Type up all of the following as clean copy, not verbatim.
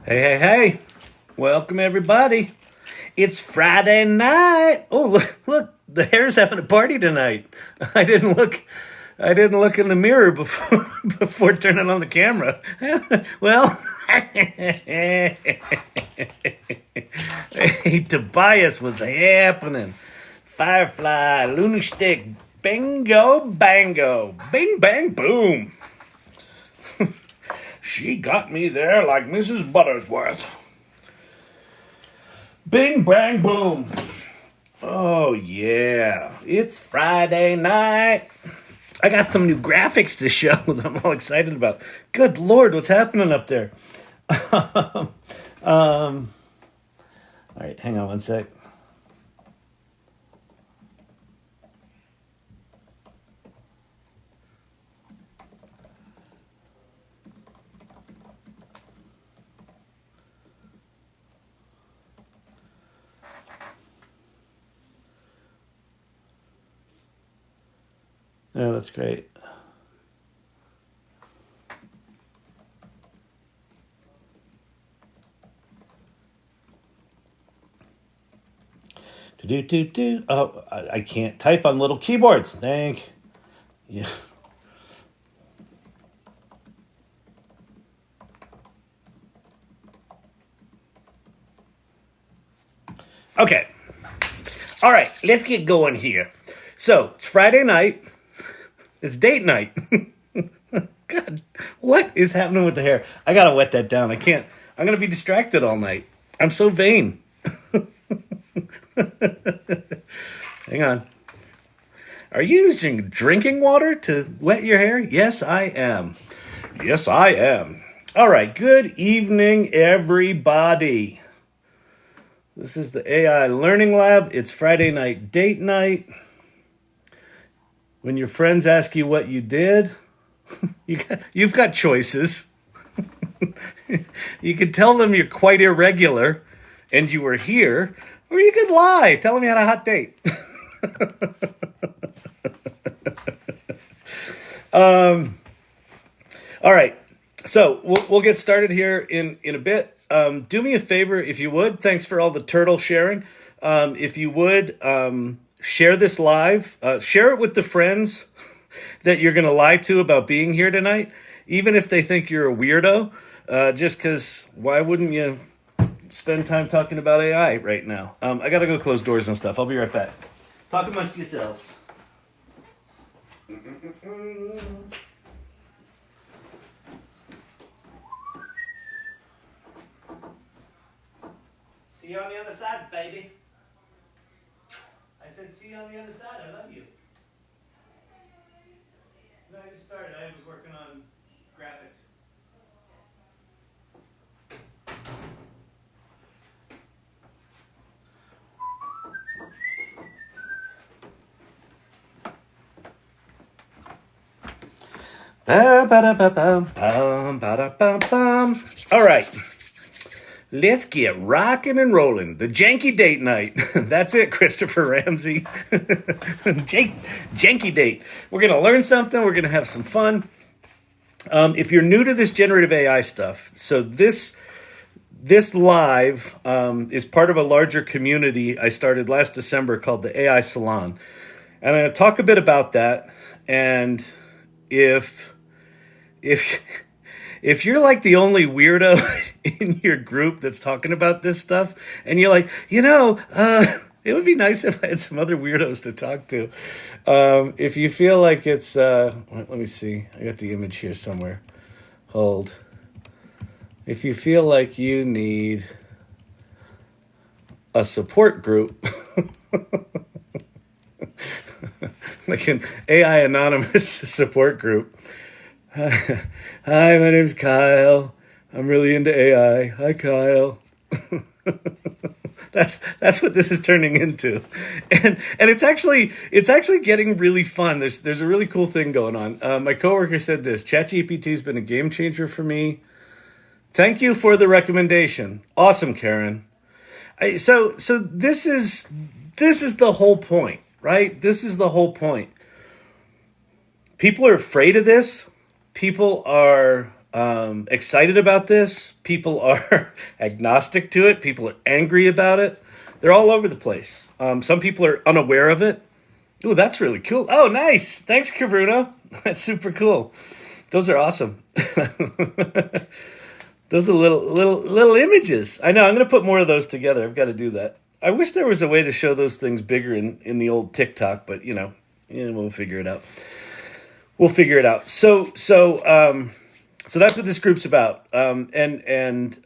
Hey, hey, hey. Welcome, everybody. It's Friday night. Oh, look, the hair's having a party tonight. I didn't look I didn't look in the mirror before before turning on the camera. Well, hey, Tobias was happening. Firefly, lunar stick, bingo, bango, bing, bang, boom. She got me there like Mrs. Buttersworth. Bing, bang, boom. Oh, yeah. It's Friday night. I got some new graphics to show that I'm all excited about. Good Lord, what's happening up there? All right, hang on one sec. Yeah, that's great. Do. Oh, I can't type on little keyboards. Thank you. Okay. All right, let's get going here. So, it's Friday night. It's date night. God, what is happening with the hair? I gotta wet that down. I can't. I'm gonna be distracted all night. I'm so vain. Hang on. Are you using drinking water to wet your hair? Yes, I am. Yes, I am. All right. Good evening, everybody. This is the AI Learning Lab. It's Friday night date night. When your friends ask you what you did, you've got choices. You could tell them you're quite irregular and you were here, or you could lie. Tell them you had a hot date. All right. So we'll get started here in a bit. Do me a favor, if you would. Thanks for all the turtle sharing. If you would, share this live. Share it with the friends that you're going to lie to about being here tonight, even if they think you're a weirdo. Just because, why wouldn't you spend time talking about AI right now? I got to go close doors and stuff. I'll be right back. Talk amongst yourselves. See you on the other side, baby. I said, see you on the other side. I love you. No, I just started. I was working on graphics. All right. Let's get rocking and rolling. The janky date night. That's it, Christopher Ramsey. Janky date. We're going to learn something. We're going to have some fun. If you're new to this generative AI stuff, so this live is part of a larger community I started last December called the AI Salon. And I'm going to talk a bit about that. And if you're like the only weirdo in your group that's talking about this stuff, and you're like, it would be nice if I had some other weirdos to talk to. If you feel like it's, let me see. I got the image here somewhere. Hold. If you feel like you need a support group, like an AI anonymous support group. Hi, my name's Kyle. I'm really into AI. Hi, Kyle. That's what this is turning into, and it's actually getting really fun. There's a really cool thing going on. My coworker said this: ChatGPT's been a game changer for me. Thank you for the recommendation. Awesome, Karen. So this is the whole point, right? This is the whole point. People are afraid of this. People are excited about this. People are agnostic to it. People are angry about it. They're all over the place. Some people are unaware of it. Ooh, that's really cool. Oh, nice. Thanks, Kavruno. That's super cool. Those are awesome. Those are little images. I know. I'm going to put more of those together. I've got to do that. I wish there was a way to show those things bigger in the old TikTok, but we'll figure it out. We'll figure it out. So that's what this group's about, and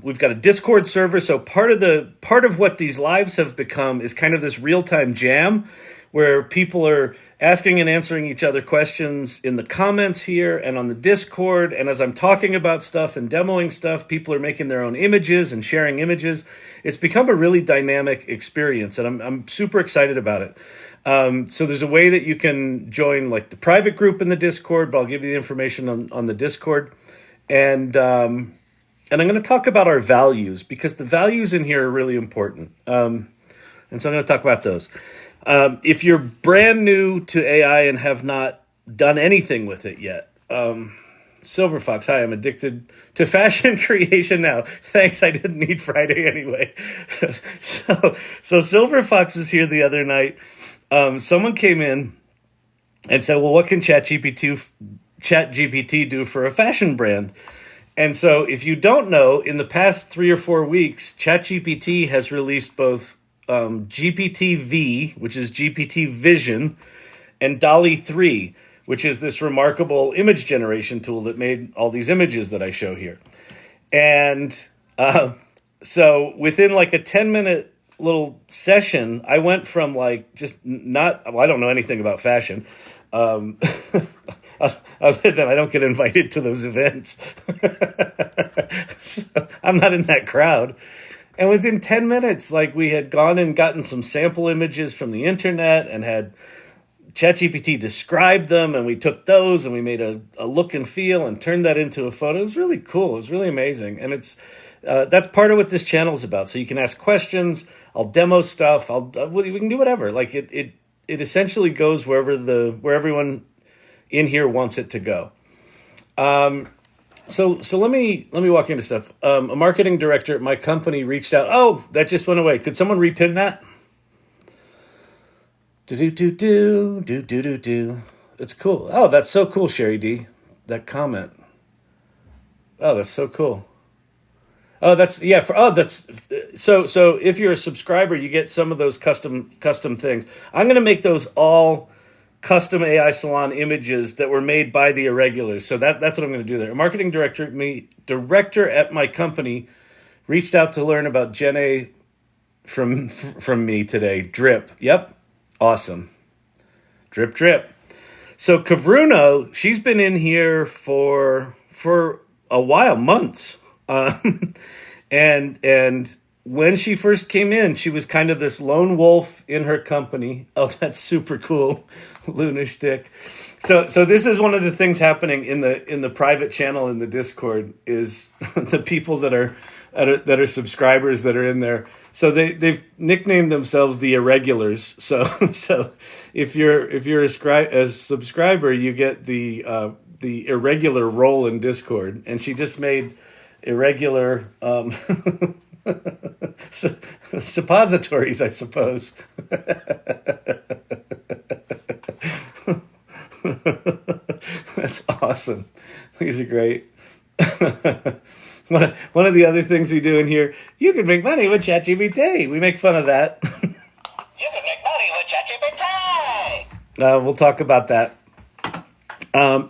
we've got a Discord server. So part of what these lives have become is kind of this real time jam, where people are asking and answering each other questions in the comments here and on the Discord. And as I'm talking about stuff and demoing stuff, people are making their own images and sharing images. It's become a really dynamic experience, and I'm super excited about it. So there's a way that you can join like the private group in the Discord, but I'll give you the information on the Discord. And I'm going to talk about our values, because the values in here are really important. And so I'm going to talk about those. If you're brand new to AI and have not done anything with it yet, Silver Fox, hi, I'm addicted to fashion creation now. Thanks, I didn't need Friday anyway. So Silver Fox was here the other night. Someone came in and said, well, what can ChatGPT do for a fashion brand? And so if you don't know, in the past 3 or 4 weeks, ChatGPT has released both GPT-V, which is GPT Vision, and DALL-E 3, which is this remarkable image generation tool that made all these images that I show here. And so within like a 10-minute little session, I went from like just not, well, I don't know anything about fashion. Other than I don't get invited to those events. So I'm not in that crowd. And within 10 minutes, like we had gone and gotten some sample images from the internet and had ChatGPT describe them, and we took those and we made a look and feel and turned that into a photo. It was really cool. It was really amazing. And it's that's part of what this channel is about. So you can ask questions. I'll demo stuff. We can do whatever. Like it essentially goes where everyone in here wants it to go. So let me walk into stuff. A marketing director at my company reached out. Oh, that just went away. Could someone repin that? Do. It's cool. Oh, that's so cool, Sherry D. That comment. Oh, that's so cool. Oh, that's yeah. So if you're a subscriber, you get some of those custom things. I'm gonna make those all custom AI Salon images that were made by the irregulars. So that's what I'm going to do there. A marketing director at my company reached out to learn about Gen A from me today. Drip. Yep. Awesome. Drip. So Kavruno, she's been in here for a while, months. And when she first came in, she was kind of this lone wolf in her company. Oh, that's super cool. Luna shtick. So this is one of the things happening in the private channel in the Discord is the people that are subscribers that are in there. So they've nicknamed themselves the irregulars. So if you're a subscriber, you get the irregular role in Discord, and she just made irregular suppositories, I suppose. That's awesome. These are great. One of the other things we do in here, you can make money with ChatGPT. We make fun of that. You can make money with ChatGPT. We'll talk about that.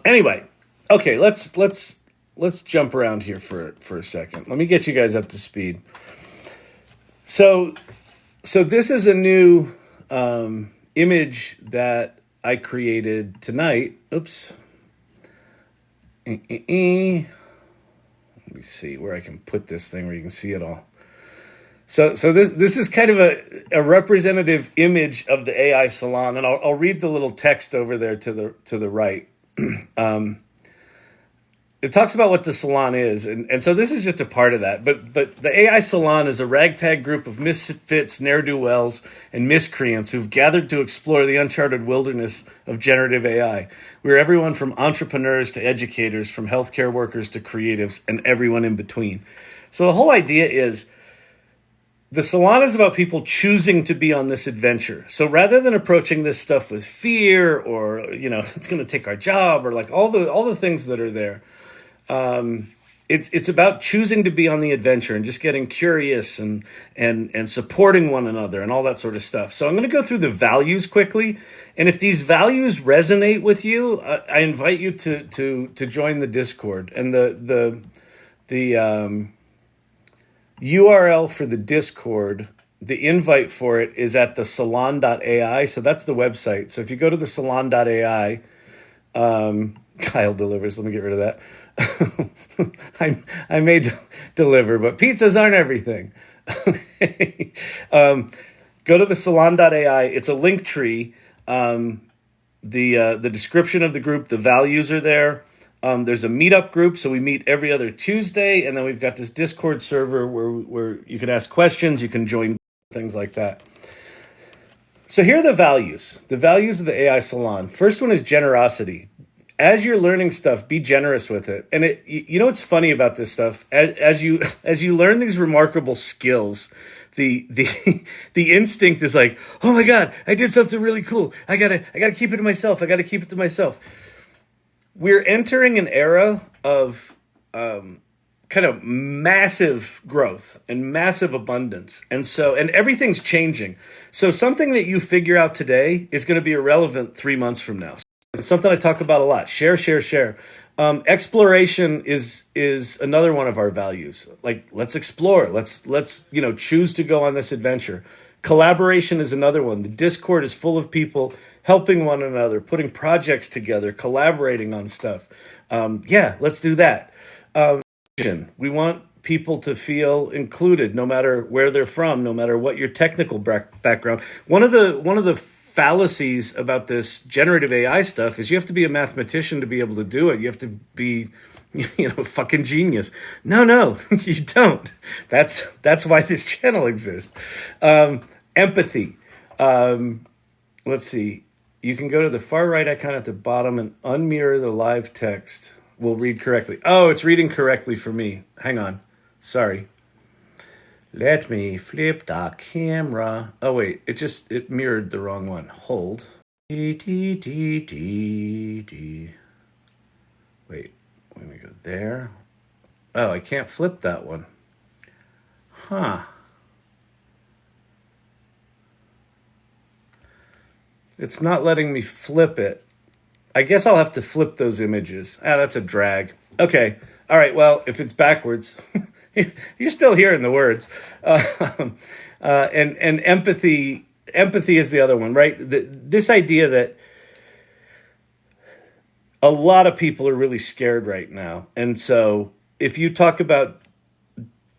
Anyway, okay, let's jump around here for a second. Let me get you guys up to speed. So this is a new image that I created tonight. Oops. Let me see where I can put this thing where you can see it all. So this is kind of a representative image of the AI Salon, and I'll read the little text over there to the right. it talks about what the salon is, and so this is just a part of that. But the AI Salon is a ragtag group of misfits, ne'er-do-wells, and miscreants who've gathered to explore the uncharted wilderness of generative AI. We're everyone from entrepreneurs to educators, from healthcare workers to creatives, and everyone in between. So the whole idea is the salon is about people choosing to be on this adventure. So rather than approaching this stuff with fear or, it's going to take our job or like all the things that are there, it's about choosing to be on the adventure and just getting curious and supporting one another and all that sort of stuff. So I'm going to go through the values quickly, and if these values resonate with you, I invite you to join the Discord. And the URL for the Discord, the invite for it is at the salon.ai. So that's the website. So if you go to the salon.ai, Kyle delivers. Let me get rid of that. I may deliver, but pizzas aren't everything. Go to the salon.ai. It's a link tree. The description of the group, the values are there. There's a meetup group, so we meet every other Tuesday, and then we've got this Discord server where you can ask questions, you can join, things like that. So here are the values of the AI Salon. First one is generosity. As you're learning stuff, be generous with it. And what's funny about this stuff? As you learn these remarkable skills, the the instinct is like, oh my God, I did something really cool. I gotta keep it to myself. We're entering an era of kind of massive growth and massive abundance. And everything's changing. So something that you figure out today is going to be irrelevant 3 months from now. It's something I talk about a lot. Share. Exploration is another one of our values. Like, let's explore. Let's choose to go on this adventure. Collaboration is another one. The Discord is full of people helping one another, putting projects together, collaborating on stuff. Let's do that. We want people to feel included, no matter where they're from, no matter what your technical background. One of the fallacies about this generative AI stuff is you have to be a mathematician to be able to do it. You have to be, fucking genius. No, you don't. That's why this channel exists. Empathy. Let's see. You can go to the far right icon at the bottom and unmirror the live text. Will read correctly. Oh, it's reading correctly for me. Hang on. Sorry. Let me flip the camera. Oh, wait. It mirrored the wrong one. Hold. Wait. Let me go there. Oh, I can't flip that one. Huh. It's not letting me flip it. I guess I'll have to flip those images. That's a drag. Okay. All right. Well, if it's backwards, you're still hearing the words. And empathy is the other one, right? This idea that a lot of people are really scared right now. And so if you talk about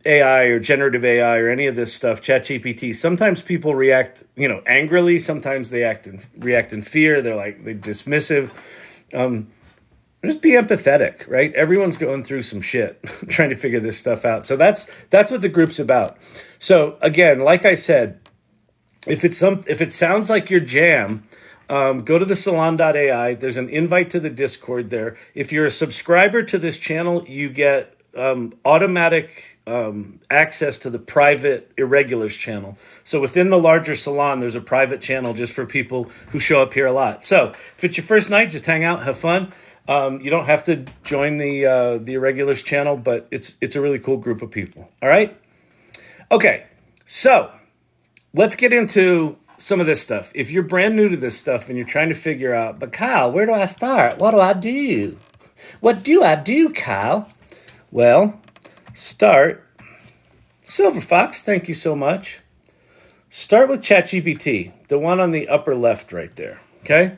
AI or generative AI or any of this stuff, ChatGPT, sometimes people react, angrily. Sometimes they react in fear. They're dismissive. Just be empathetic, right? Everyone's going through some shit, trying to figure this stuff out. So that's what the group's about. So again, like I said, if it sounds like your jam, go to the salon.ai. There's an invite to the Discord there. If you're a subscriber to this channel, you get automatic access to the private irregulars channel. So within the larger salon, there's a private channel just for people who show up here a lot. So if it's your first night, just hang out, have fun. You don't have to join the irregulars channel, but it's a really cool group of people. All right. Okay. So let's get into some of this stuff. If you're brand new to this stuff and you're trying to figure out, but Kyle, where do I start? What do I do? What do I do, Kyle? Well, start. Silver Fox, thank you so much. Start with ChatGPT, the one on the upper left right there, okay?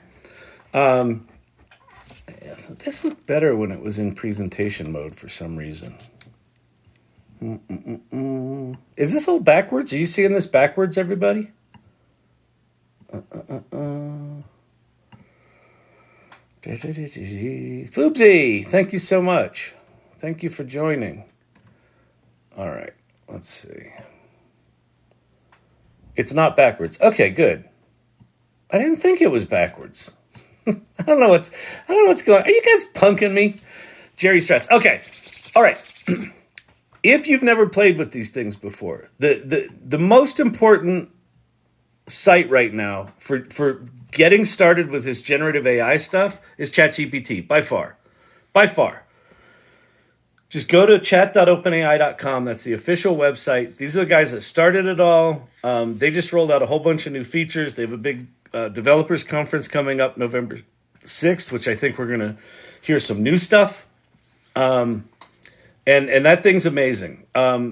This looked better when it was in presentation mode for some reason. Is this all backwards? Are you seeing this backwards, everybody? Foobsy, thank you so much. Thank you for joining. All right, let's see. It's not backwards. Okay, good. I didn't think it was backwards. I don't know what's going on. Are you guys punking me? Jerry Stratz. Okay. All right. If you've never played with these things before, the most important site right now for getting started with this generative AI stuff is ChatGPT, by far. By far. Just go to chat.openai.com. That's the official website. These are the guys that started it all. They just rolled out a whole bunch of new features. They have a big developers conference coming up November 6th, which I think we're going to hear some new stuff. And that thing's amazing.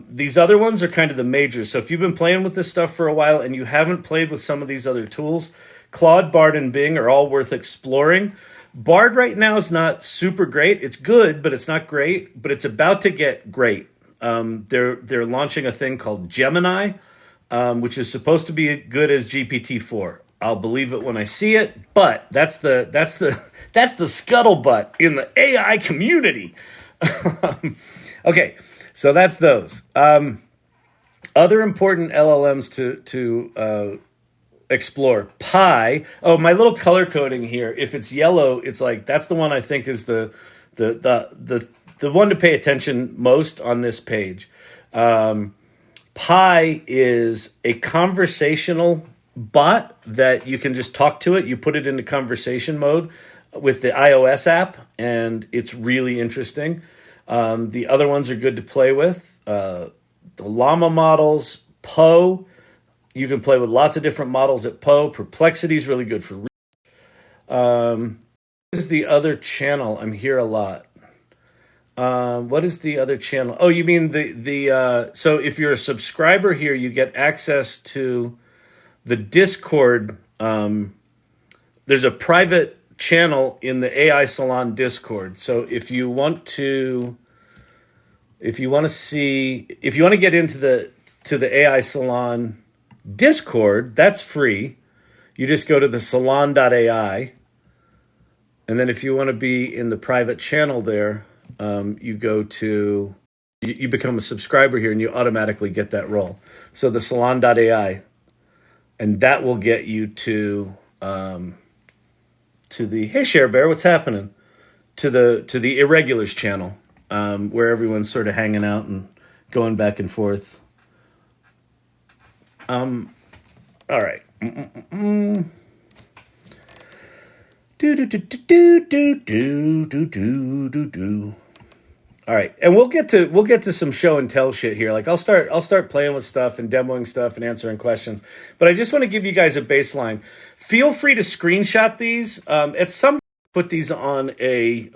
These other ones are kind of the majors. So if you've been playing with this stuff for a while and you haven't played with some of these other tools, Claude, Bard, and Bing are all worth exploring. Bard right now is not super great. It's good, but it's not great. But it's about to get great. They're launching a thing called Gemini, which is supposed to be as good as GPT-4. I'll believe it when I see it, but that's the scuttlebutt in the AI community. Okay, so that's those. Other important LLMs to explore. Pi. Oh, my little color coding here. If it's yellow, it's like that's the one I think is the one to pay attention most on this page. Pi is a conversational bot that you can just talk to it. You put it into conversation mode with the iOS app, and it's really interesting. The other ones are good to play with. The Llama models, Poe. You can play with lots of different models at Poe. Perplexity is really good for. This is the other channel. I'm here a lot. What is the other channel? Oh, you mean so if you're a subscriber here, you get access to the Discord. There's a private channel in the AI Salon Discord. So if you want to get into the AI Salon Discord, that's free. You just go to the salon.ai. And then if you want to be in the private channel there, you become a subscriber here and you automatically get that role. So the salon.ai, and that will get you to the, hey Share Bear, what's happening? To the Irregulars channel, where everyone's sort of hanging out and going back and forth. All right. All right, and we'll get to some show and tell shit here. Like I'll start playing with stuff and demoing stuff and answering questions. But I just want to give you guys a baseline. Feel free to screenshot these. At some put these on a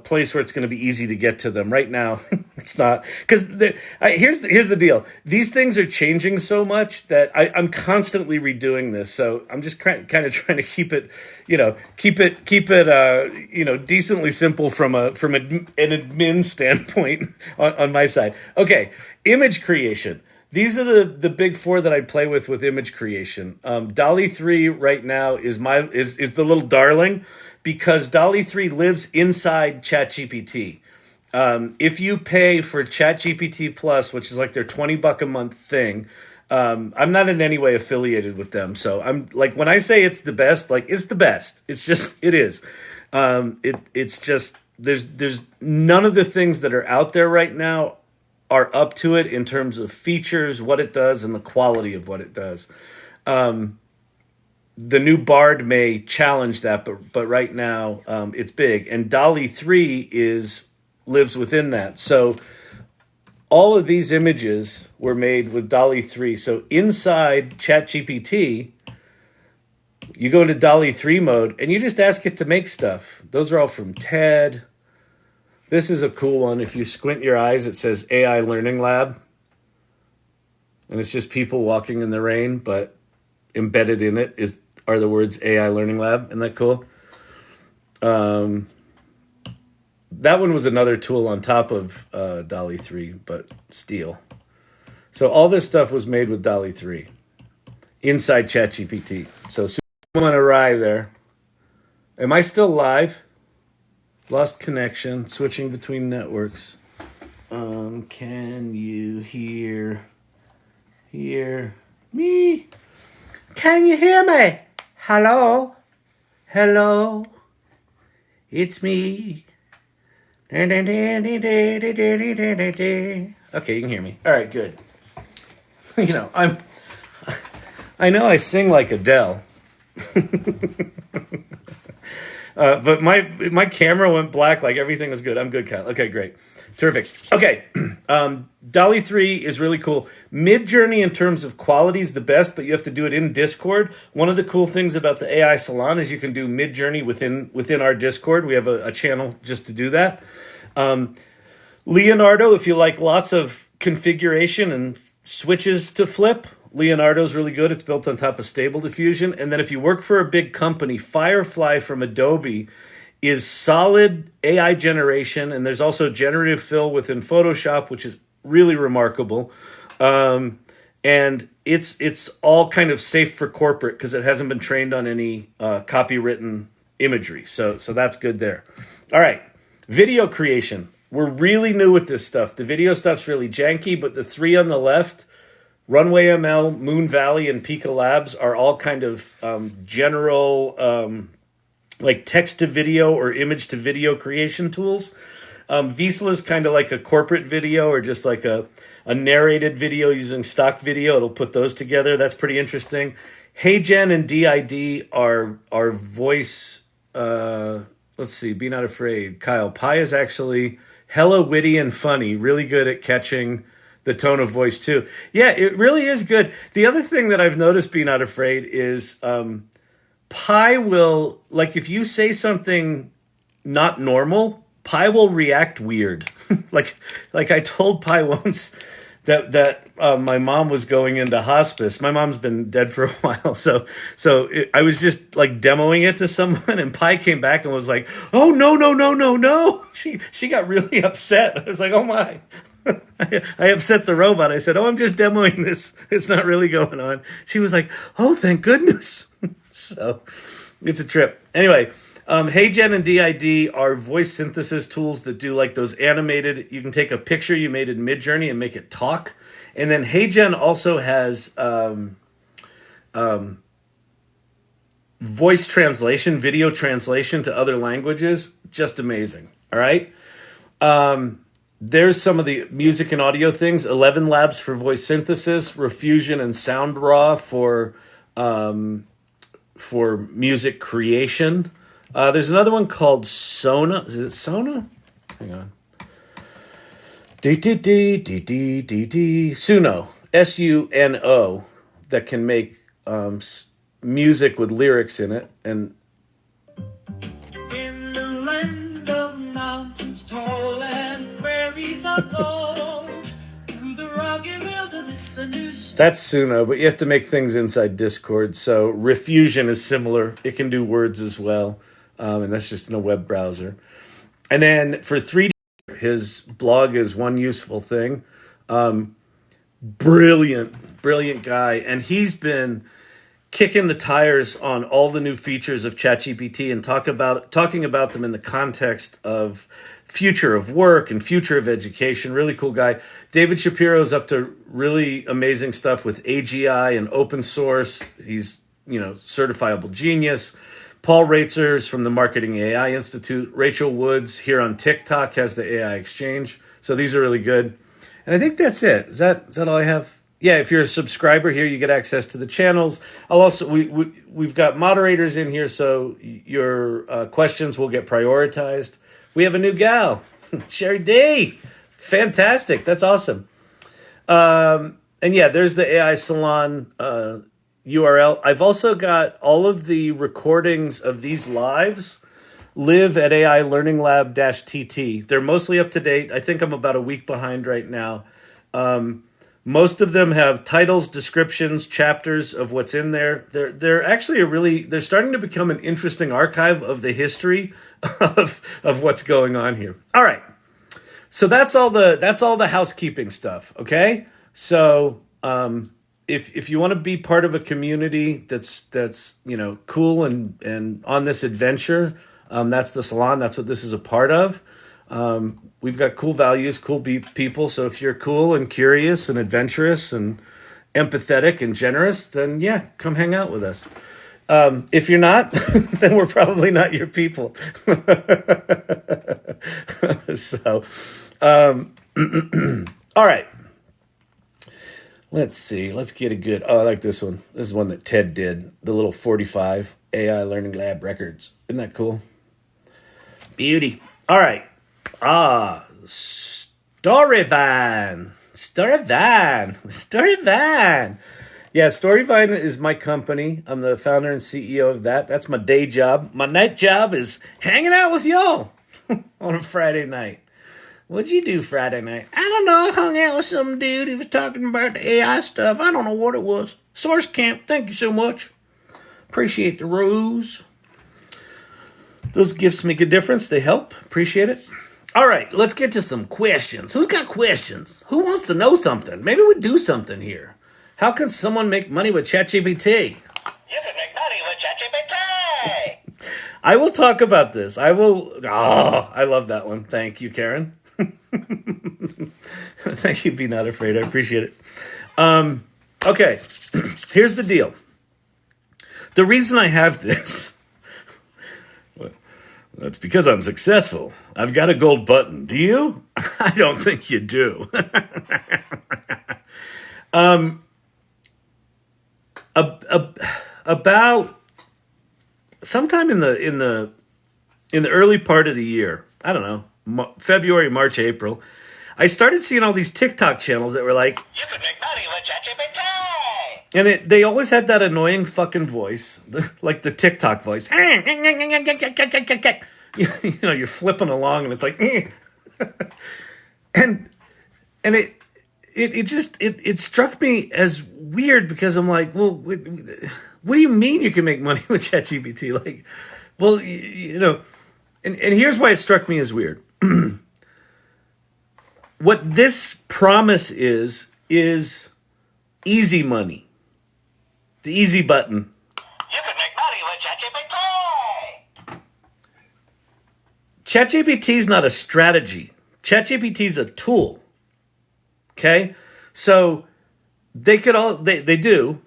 place where it's going to be easy to get to them. Right now, it's not, because here's the deal. These things are changing so much that I'm constantly redoing this. So I'm just kind of trying to keep it decently simple from an admin standpoint on my side. Okay, image creation. These are the big four that I play with image creation. DALL-E 3 right now is the little darling, because DALL-E 3 lives inside ChatGPT. If you pay for ChatGPT Plus, which is like their $20 a month thing, I'm not in any way affiliated with them. So I'm like, when I say it's the best, like it's the best. It's just, it is. It's just, there's none of the things that are out there right now are up to it in terms of features, what it does, and the quality of what it does. The new Bard may challenge that, but right now it's big. And DALL-E 3 lives within that. So all of these images were made with DALL-E 3. So inside ChatGPT, you go into DALL-E 3 mode and you just ask it to make stuff. Those are all from TED. This is a cool one. If you squint your eyes, it says AI Learning Lab. And it's just people walking in the rain, but embedded in it are the words AI Learning Lab. Isn't that cool? That one was another tool on top of DALL-E 3, but steel. So all this stuff was made with DALL-E 3 inside ChatGPT. So someone arrived there. Am I still live? Lost connection. Switching between networks. Can you hear me? Can you hear me? Hello? Hello? It's me. Okay, you can hear me. All right, good. You know, I know I sing like Adele. But my camera went black, like everything was good. I'm good, Kyle. Okay, great. Terrific. Okay. DALL-E 3 is really cool. Midjourney in terms of quality is the best, but you have to do it in Discord. One of the cool things about the AI Salon is you can do Midjourney within our Discord. We have a channel just to do that. Leonardo, if you like lots of configuration and switches to flip, Leonardo's really good. It's built on top of Stable Diffusion. And then if you work for a big company, Firefly from Adobe is solid AI generation. And there's also generative fill within Photoshop, which is really remarkable. And it's all kind of safe for corporate because it hasn't been trained on any copywritten imagery. So that's good there. All right. Video creation. We're really new with this stuff. The video stuff's really janky, but the three on the left, Runway ML, Moon Valley, and Pika Labs are all kind of general like text to video or image to video creation tools. Visla is kind of like a corporate video or just like a narrated video using stock video. It'll put those together. That's pretty interesting. HeyGen and DID are voice. Let's see. Be not afraid. Kyle Pi is actually hella witty and funny. Really good at catching the tone of voice too. Yeah, it really is good. The other thing that I've noticed, Be Not Afraid, is Pi will, like if you say something not normal, Pi will react weird. like I told Pi once that my mom was going into hospice. My mom's been dead for a while, so I was just like demoing it to someone, and Pi came back and was like, "Oh no!" She got really upset. I was like, "Oh my." I upset the robot. I said, "Oh, I'm just demoing this. It's not really going on." She was like, "Oh, thank goodness." So it's a trip. Anyway, HeyGen and DID are voice synthesis tools that do like those animated. You can take a picture you made in Midjourney and make it talk. And then HeyGen also has voice translation, video translation to other languages. Just amazing. All right. There's some of the music and audio things. 11 Labs for voice synthesis, Refusion and SoundRaw for music creation. There's another one called Sona. Is it Sona? Hang on. Suno. Suno. That can make music with lyrics in it. And in the land of mountains tall and prairies unknown, through the rugged wilderness a new that's Suno, but you have to make things inside Discord. So Refusion is similar. It can do words as well. And that's just in a web browser. And then for 3D, his blog is One Useful Thing. Brilliant guy. And he's been kicking the tires on all the new features of ChatGPT and talking about them in the context of future of work and future of education. Really cool guy. David Shapiro's up to really amazing stuff with AGI and open source. He's, certifiable genius. Paul Reitzers from the Marketing AI Institute. Rachel Woods here on TikTok has the AI Exchange. So these are really good. And I think that's it. Is that all I have? Yeah, if you're a subscriber here, you get access to the channels. I'll also we've got moderators in here, so your questions will get prioritized. We have a new gal, Sherry D. Fantastic. That's awesome. And yeah, there's the AI Salon URL. I've also got all of the recordings of these lives live at AI Learning Lab -TT. They're mostly up to date. I think I'm about a week behind right now. Most of them have titles, descriptions, chapters of what's in there. They're actually they're starting to become an interesting archive of the history of what's going on here. All right. So that's all the housekeeping stuff. Okay. So, if you want to be part of a community that's cool and on this adventure, That's the salon. That's what this is a part of. We've got cool values, cool people. So if you're cool and curious and adventurous and empathetic and generous, then yeah, come hang out with us. If you're not, then we're probably not your people. So, all right. Let's see. Let's get a good. Oh, I like this one. This is one that Ted did. The little 45 AI Learning Lab records. Isn't that cool? Beauty. All right. Storyvine. Storyvine. Storyvine. Yeah, Storyvine is my company. I'm the founder and CEO of that. That's my day job. My night job is hanging out with y'all on a Friday night. What'd you do Friday night? I don't know. I hung out with some dude who was talking about the AI stuff. I don't know what it was. Source Camp, thank you so much. Appreciate the rose. Those gifts make a difference. They help. Appreciate it. All right, let's get to some questions. Who's got questions? Who wants to know something? Maybe we do something here. How can someone make money with ChatGPT? You can make money with ChatGPT. I will talk about this. I will. Oh, I love that one. Thank you, Karen. Thank you, Be Not Afraid. I appreciate it. Okay, here's the deal. The reason I have this, that's because I'm successful. I've got a gold button. Do you? I don't think you do. About sometime in the early part of the year, I don't know, February, March, April, I started seeing all these TikTok channels that were like, You can make money with ChatGPT. and they always had that annoying fucking voice, like the TikTok voice. You know, you're flipping along and it's like, and it struck me as weird because I'm like, well, what do you mean you can make money with ChatGPT? Like, well, you know, and here's why it struck me as weird. What this promise is easy money. The easy button. You can make money with ChatGPT. ChatGPT is not a strategy. ChatGPT is a tool. Okay? So they could they do.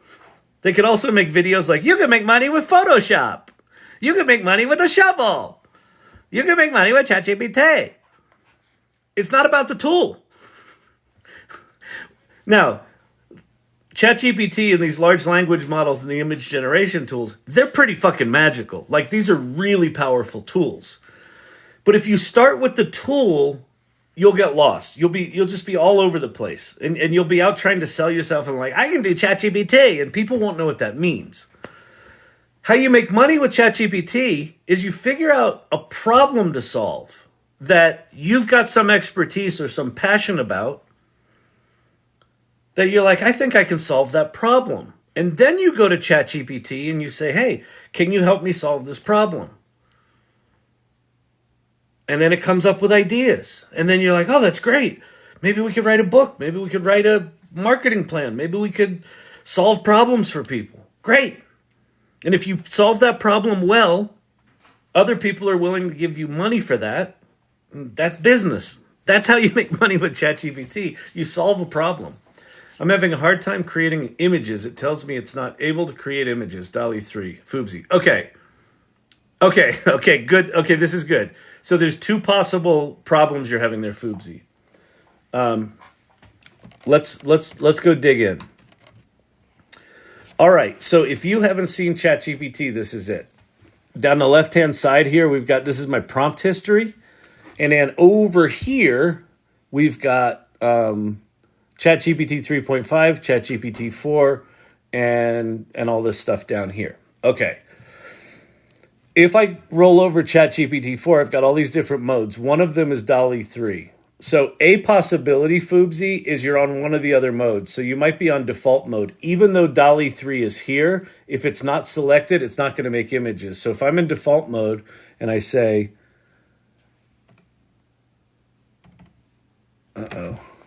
They could also make videos like, you can make money with Photoshop. You can make money with a shovel. You can make money with ChatGPT. It's not about the tool. Now, ChatGPT and these large language models and the image generation tools, they're pretty fucking magical. Like, these are really powerful tools. But if you start with the tool, you'll get lost. You'll just be all over the place. And you'll be out trying to sell yourself and like, I can do ChatGPT, and people won't know what that means. How you make money with ChatGPT is you figure out a problem to solve that you've got some expertise or some passion about, that you're like, I think I can solve that problem. And then you go to ChatGPT and you say, hey, can you help me solve this problem? And then it comes up with ideas. And then you're like, oh, that's great. Maybe we could write a book. Maybe we could write a marketing plan. Maybe we could solve problems for people. Great. And if you solve that problem well, other people are willing to give you money for that. That's business. That's how you make money with ChatGPT. You solve a problem. I'm having a hard time creating images. It tells me it's not able to create images. DALL-E 3. Foobsy. Okay, good. Okay, this is good. So there's two possible problems you're having there, Foobsy. Let's go dig in. All right, so if you haven't seen ChatGPT, this is it. Down the left-hand side here, we've got, this is my prompt history. And then over here, we've got ChatGPT 3.5, ChatGPT 4, and all this stuff down here. Okay. If I roll over ChatGPT 4, I've got all these different modes. One of them is DALL-E 3. So a possibility, Foobsy, is you're on one of the other modes. So you might be on default mode. Even though DALL-E 3 is here, if it's not selected, it's not going to make images. So if I'm in default mode and I say,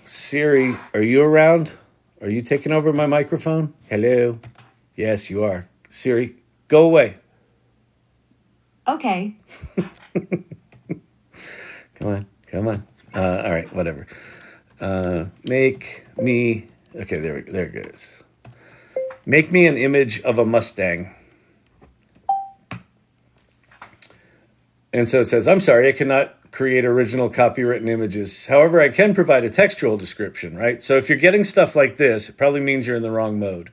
Siri, are you around? Are you taking over my microphone? Hello? Yes, you are. Siri, go away. Okay. Come on. All right, whatever. Make me. Okay, there it goes. Make me an image of a Mustang. And so it says, I'm sorry, I cannot create original copywritten images. However, I can provide a textual description, right? So if you're getting stuff like this, it probably means you're in the wrong mode.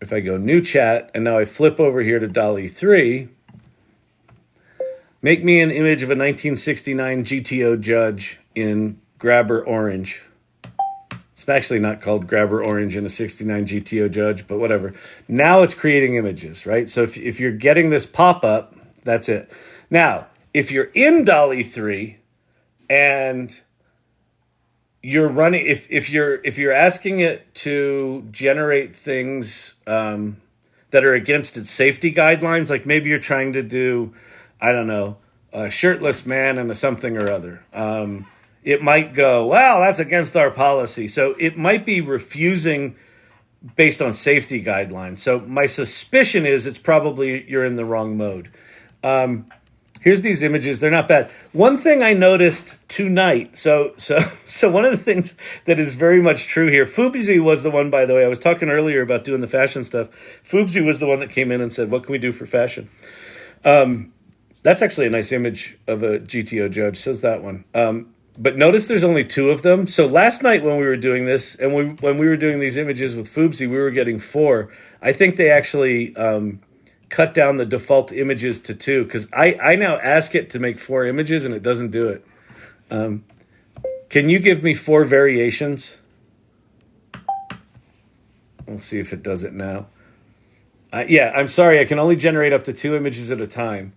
If I go new chat, and now I flip over here to DALL-E 3, make me an image of a 1969 GTO judge in Grabber Orange. It's actually not called Grabber Orange in a 69 GTO judge, but whatever. Now it's creating images, right? So if you're getting this pop-up, that's it. Now, if you're in DALL-E 3 and you're running, if you're asking it to generate things that are against its safety guidelines, like maybe you're trying to do, I don't know, a shirtless man and a something or other. It might go, well, that's against our policy. So it might be refusing based on safety guidelines. So my suspicion is it's probably you're in the wrong mode. Here's these images. They're not bad. One thing I noticed tonight. So one of the things that is very much true here. Foobsy was the one, by the way. I was talking earlier about doing the fashion stuff. Foobsy was the one that came in and said, what can we do for fashion? That's actually a nice image of a GTO judge. So's that one. But notice there's only two of them. So last night when we were doing this, and when we were doing these images with Foobsy, we were getting 4. I think they actually cut down the default images to 2, because I now ask it to make 4 images and it doesn't do it. Can you give me 4 variations? We'll see if it does it now. Yeah, I'm sorry. I can only generate up to 2 images at a time.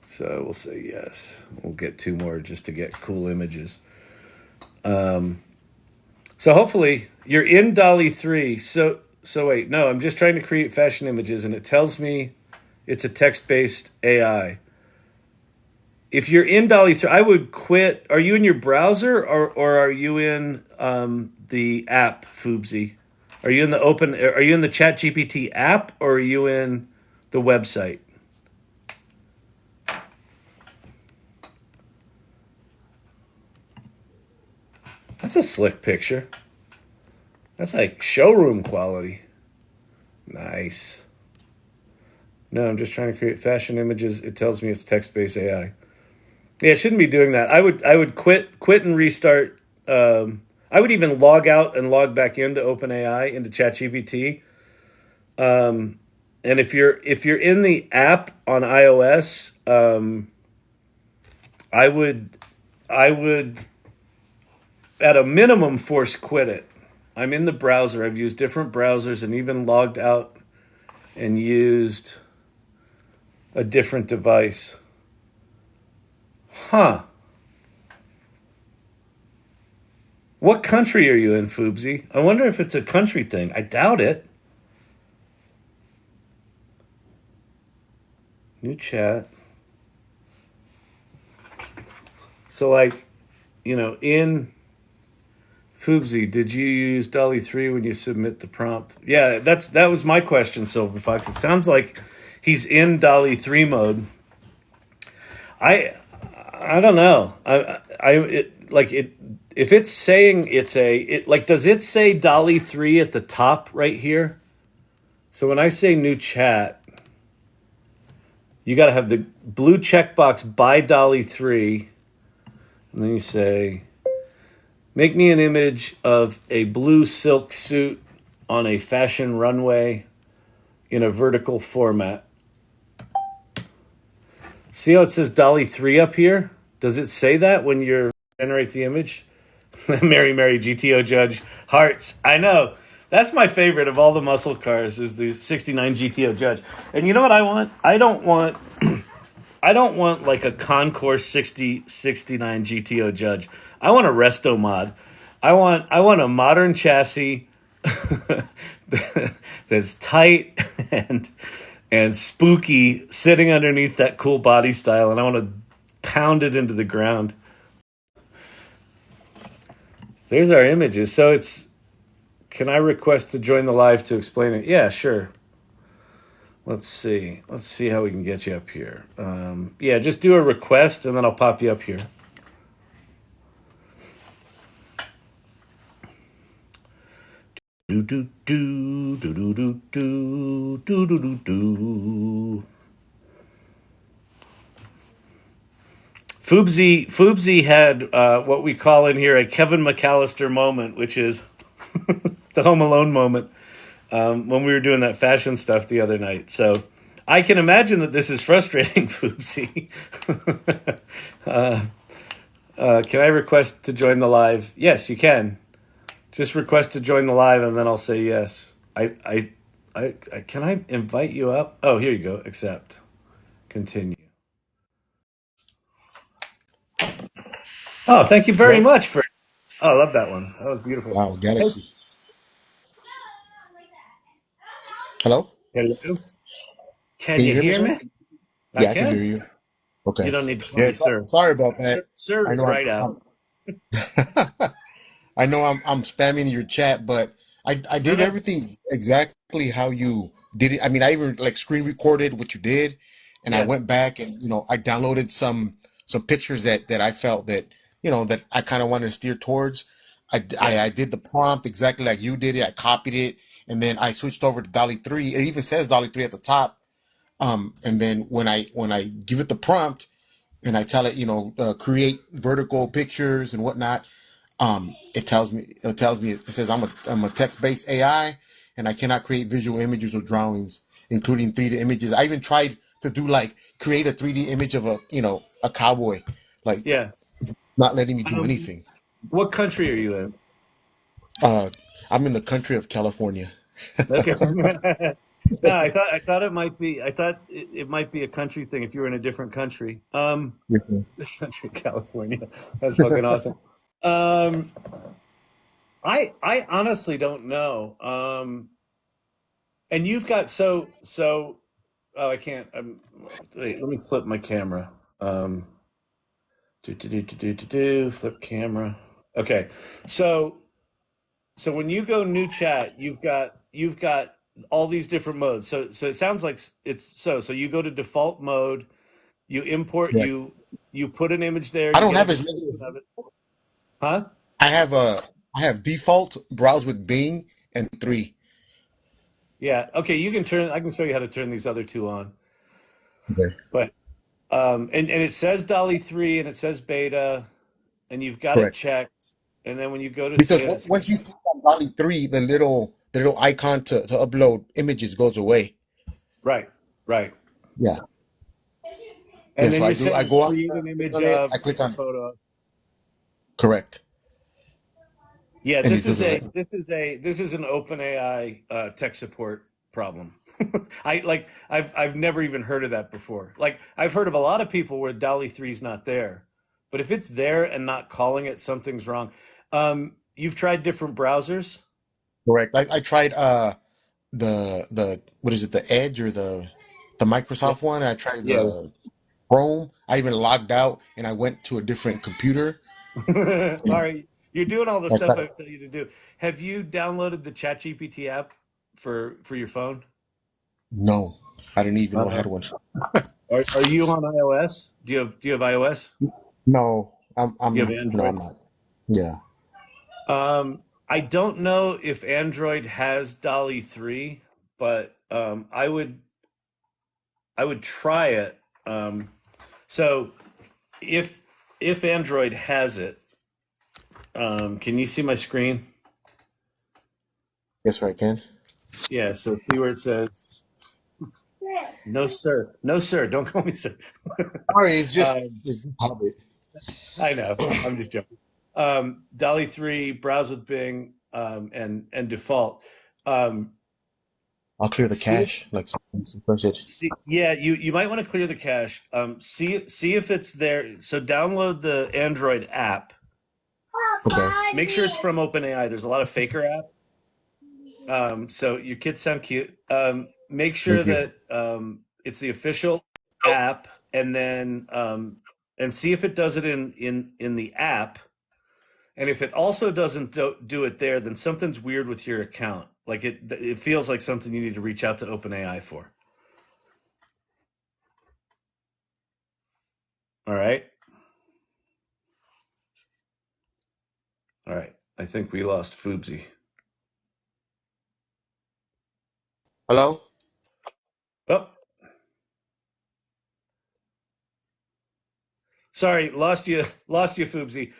So we'll say yes. We'll get 2 more just to get cool images. So hopefully you're in DALL-E 3. So wait, no, I'm just trying to create fashion images and it tells me it's a text-based AI. If you're in DALL-E 3, I would quit. Are you in your browser or are you in the app, Foobsy? Are you in the ChatGPT app or are you in the website? That's a slick picture. That's like showroom quality. Nice. No, I'm just trying to create fashion images. It tells me it's text-based AI. Yeah, it shouldn't be doing that. I would quit and restart. I would even log out and log back into OpenAI, into ChatGPT. And if you're in the app on iOS, I would at a minimum force quit it. I'm in the browser. I've used different browsers and even logged out and used a different device. Huh. What country are you in, Foobsy? I wonder if it's a country thing. I doubt it. New chat. So in Foobsy, did you use DALL-E 3 when you submit the prompt? Yeah, that was my question, Silver Fox. It sounds like he's in DALL-E 3 mode. I don't know. If it's saying does it say DALL-E 3 at the top right here? So when I say new chat, you got to have the blue checkbox by DALL-E 3, and then you say, make me an image of a blue silk suit on a fashion runway in a vertical format. See how it says DALL-E 3 up here? Does it say that when you generate the image? Mary GTO Judge hearts. I know. That's my favorite of all the muscle cars is the 69 GTO Judge. And you know what I want? I don't want like a Concourse 69 GTO Judge. I want a resto mod. I want a modern chassis that's tight and spooky, sitting underneath that cool body style, and I want to pound it into the ground. There's our images. So can I request to join the live to explain it? Yeah, sure. Let's see. Let's see how we can get you up here. Yeah, just do a request and then I'll pop you up here. Do do do do do do do do do do do. Foobsy had what we call in here a Kevin McAllister moment, which is the Home Alone moment when we were doing that fashion stuff the other night. So I can imagine that this is frustrating, Foobsy. Can I request to join the live? Yes, you can. Just request to join the live, and then I'll say yes. I can I invite you up? Oh, here you go. Accept. Continue. Oh, thank you very Hello? much for. Oh, I love that one. That was beautiful. Wow, Hey, Galaxy. Hello? hello. Can Can you you hear me, hear sir? me? I Yeah, I can hear can. you. You Okay. don't need to call Yeah, me sir. sorry about that. Sir I is know right out. I know I'm spamming your chat, but I No, did no. everything exactly how you did it. I mean, I even like screen recorded what you did, and I Yeah, went back and I downloaded some pictures that I felt that that I kind of wanted to steer towards. yeah, I did the prompt exactly like you did it. I copied it, and then I switched over to Dolly 3. It even says Dolly 3 at the top. And then when I give it the prompt and I tell it, create vertical pictures and whatnot, it says I'm a text-based AI and I cannot create visual images or drawings, including 3D images. I even tried to do like create a 3D image of a cowboy, like yeah. not letting me do Um, anything. what country are you in? Uh, I'm in the country of California. Okay. No, I thought it might be. I thought it might be a country thing if you were in a different country. Mhm. Country California. That's fucking awesome. Um, I honestly don't know. And you've got so. Oh, I can't. Wait, let me flip my camera. Um, flip camera. Okay, so when you go new chat, you've got all these different modes. So it sounds like it's so you go to default mode, you import Correct. you put an image there, I you don't get a have as many. description of it. Huh? I have default browse with Bing and 3. Yeah. Okay, I can show you how to turn these other two on. Okay. But and it says Dolly 3 and it says beta and you've got it Correct. checked. And then when you go to Because see once you click on Dolly 3, the little icon to upload images goes away. right, right. Yeah. Yeah. And then So you're I saying go on, create an image on it, of, I click take a on photo of. correct, Yeah, and it doesn't let me. this is an OpenAI tech support problem. I've never even heard of that before. Like I've heard of a lot of people where DALL-E 3 is not there, but if it's there and not calling it, something's wrong. You've tried different browsers, Correct. I tried the what is it, the Edge or the yeah, Microsoft one. I tried yeah. the Chrome. I even logged out and I went to a different computer. All right, you're doing all the I stuff tried, I tell you to do. Have you downloaded the ChatGPT app for your phone? no, I didn't even know I had Uh, one. are you on iOS? Do you have iOS? No, Do you have no, Android? I'm not. Yeah. I don't know if Android has DALL-E 3, but I would try it. So if if Android has it, can you see my screen? Yes, sir, I can. Yeah, so see where it says no sir. No sir, don't call me sir. Sorry, it's just um, it's just habit. I know, I'm just joking. DALL-E 3, browse with Bing, and default. Um, I'll clear the see cache. Like push it. See, yeah, you might want to clear the cache. See if it's there. So download the Android app. Okay. Make sure it's from OpenAI. There's a lot of faker app. So your kids sound cute. Make sure Thank you. that it's the official app, and see if it does it in the app. And if it also doesn't do it there, then something's weird with your account. Like it feels like something you need to reach out to OpenAI for. All right. All right. I think we lost Foobsy. Hello? Oh, sorry, lost you, Foobsy.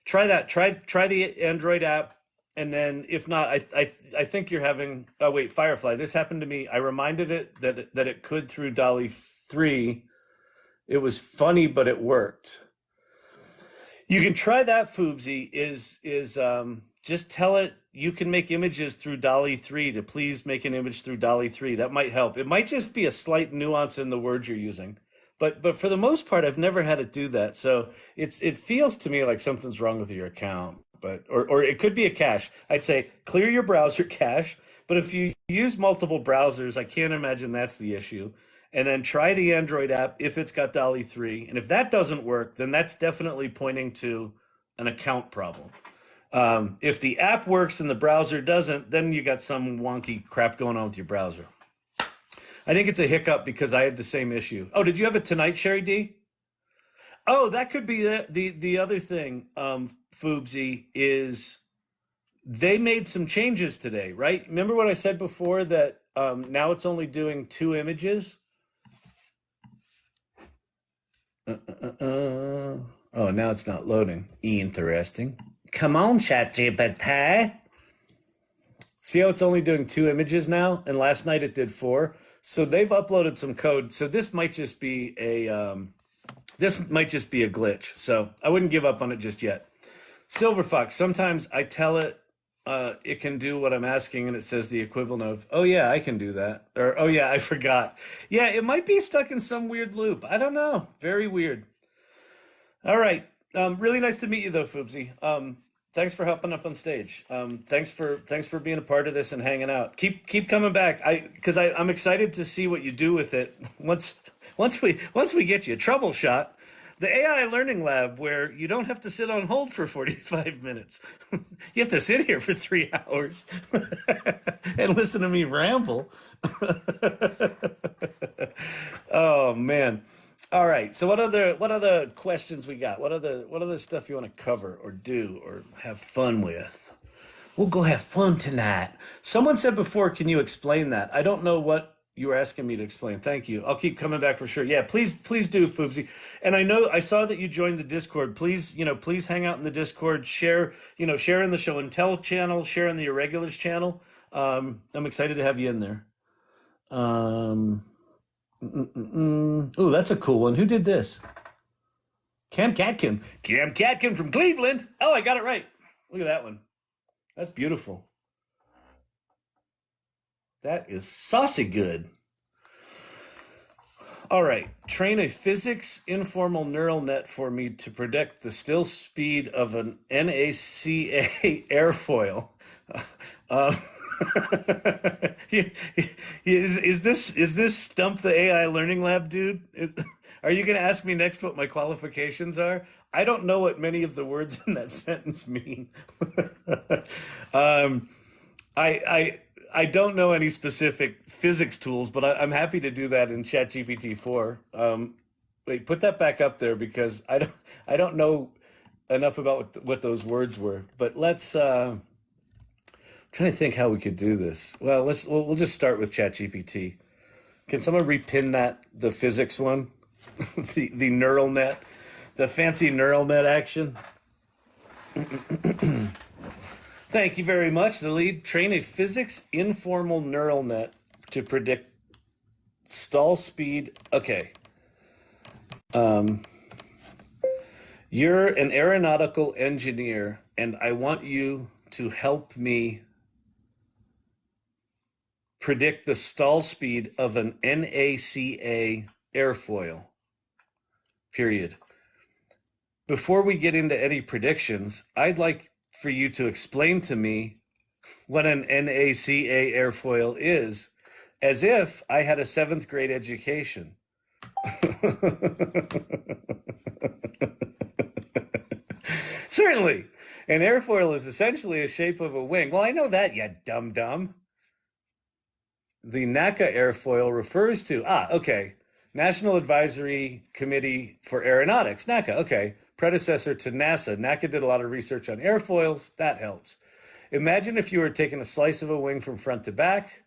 Try that. Try the Android app, and then if not, I think you're having. Oh wait, Firefly. This happened to me. I reminded it that it could through Dolly 3. It was funny, but it worked. You can try that, Foobsy. Is just tell it you can make images through Dolly 3 to please make an image through Dolly 3. That might help. It might just be a slight nuance in the words you're using. But for the most part, I've never had it do that. So it feels to me like something's wrong with your account. But or it could be a cache. I'd say clear your browser cache. But if you use multiple browsers, I can't imagine that's the issue. And then try the Android app if it's got Dolly 3. And if that doesn't work, then that's definitely pointing to an account problem. If the app works and the browser doesn't, then you got some wonky crap going on with your browser. I think it's a hiccup because I had the same issue. Oh, did you have it tonight, Sherry D? Oh, that could be the other thing, Foobsy, is they made some changes today, right? Remember what I said before that now it's only doing 2 images? Oh, now it's not loading. Interesting. Come on, ChatGPT. See how it's only doing 2 images now, and last night it did 4. So they've uploaded some code. So this might just be a glitch. So I wouldn't give up on it just yet. Silver Fox. Sometimes I tell it it can do what I'm asking, and it says the equivalent of, "Oh yeah, I can do that," or "Oh yeah, I forgot." Yeah, it might be stuck in some weird loop. I don't know. Very weird. All right. Really nice to meet you, though, Foobsy. Thanks for helping up on stage. Thanks for being a part of this and hanging out. Keep coming back. I'm excited to see what you do with it once we get you troubleshot. The AI Learning Lab, where you don't have to sit on hold for 45 minutes. You have to sit here for 3 hours and listen to me ramble. Oh man. All right. So what other questions we got? What other stuff you want to cover or do or have fun with? We'll go have fun tonight. Someone said before, can you explain that? I don't know what you were asking me to explain. Thank you. I'll keep coming back for sure. Yeah, please do, Foobsy. And I saw that you joined the Discord. Please hang out in the Discord. Share in the show and tell channel, share in the irregulars channel. I'm excited to have you in there. Um, Oh, that's a cool one. Who did this? Cam Catkin. Cam Catkin from Cleveland. Oh, I got it right. Look at that one. That's beautiful. That is saucy good. All right. Train a physics informal neural net for me to predict the still speed of an NACA airfoil. Uh, is this Stump the AI Learning Lab, dude? Are you going to ask me next what my qualifications are? I don't know what many of the words in that sentence mean. um, I don't know any specific physics tools, but I'm happy to do that in ChatGPT 4. Wait, put that back up there because I don't know enough about what those words were. But let's trying to think how we could do this. Well, we'll just start with ChatGPT. Can someone repin the physics one, the neural net, the fancy neural net action? Thank you very much. The lead, train a physics informal neural net to predict stall speed. Okay. You're an aeronautical engineer, and I want you to help me predict the stall speed of an NACA airfoil. Period. Before we get into any predictions, I'd like for you to explain to me what an NACA airfoil is, as if I had a 7th grade education. Certainly. An airfoil is essentially a shape of a wing. Well, I know that, you dum-dum. The NACA airfoil refers to, okay. National Advisory Committee for Aeronautics, NACA. Okay, predecessor to NASA. NACA did a lot of research on airfoils. That helps. Imagine if you were taking a slice of a wing from front to back.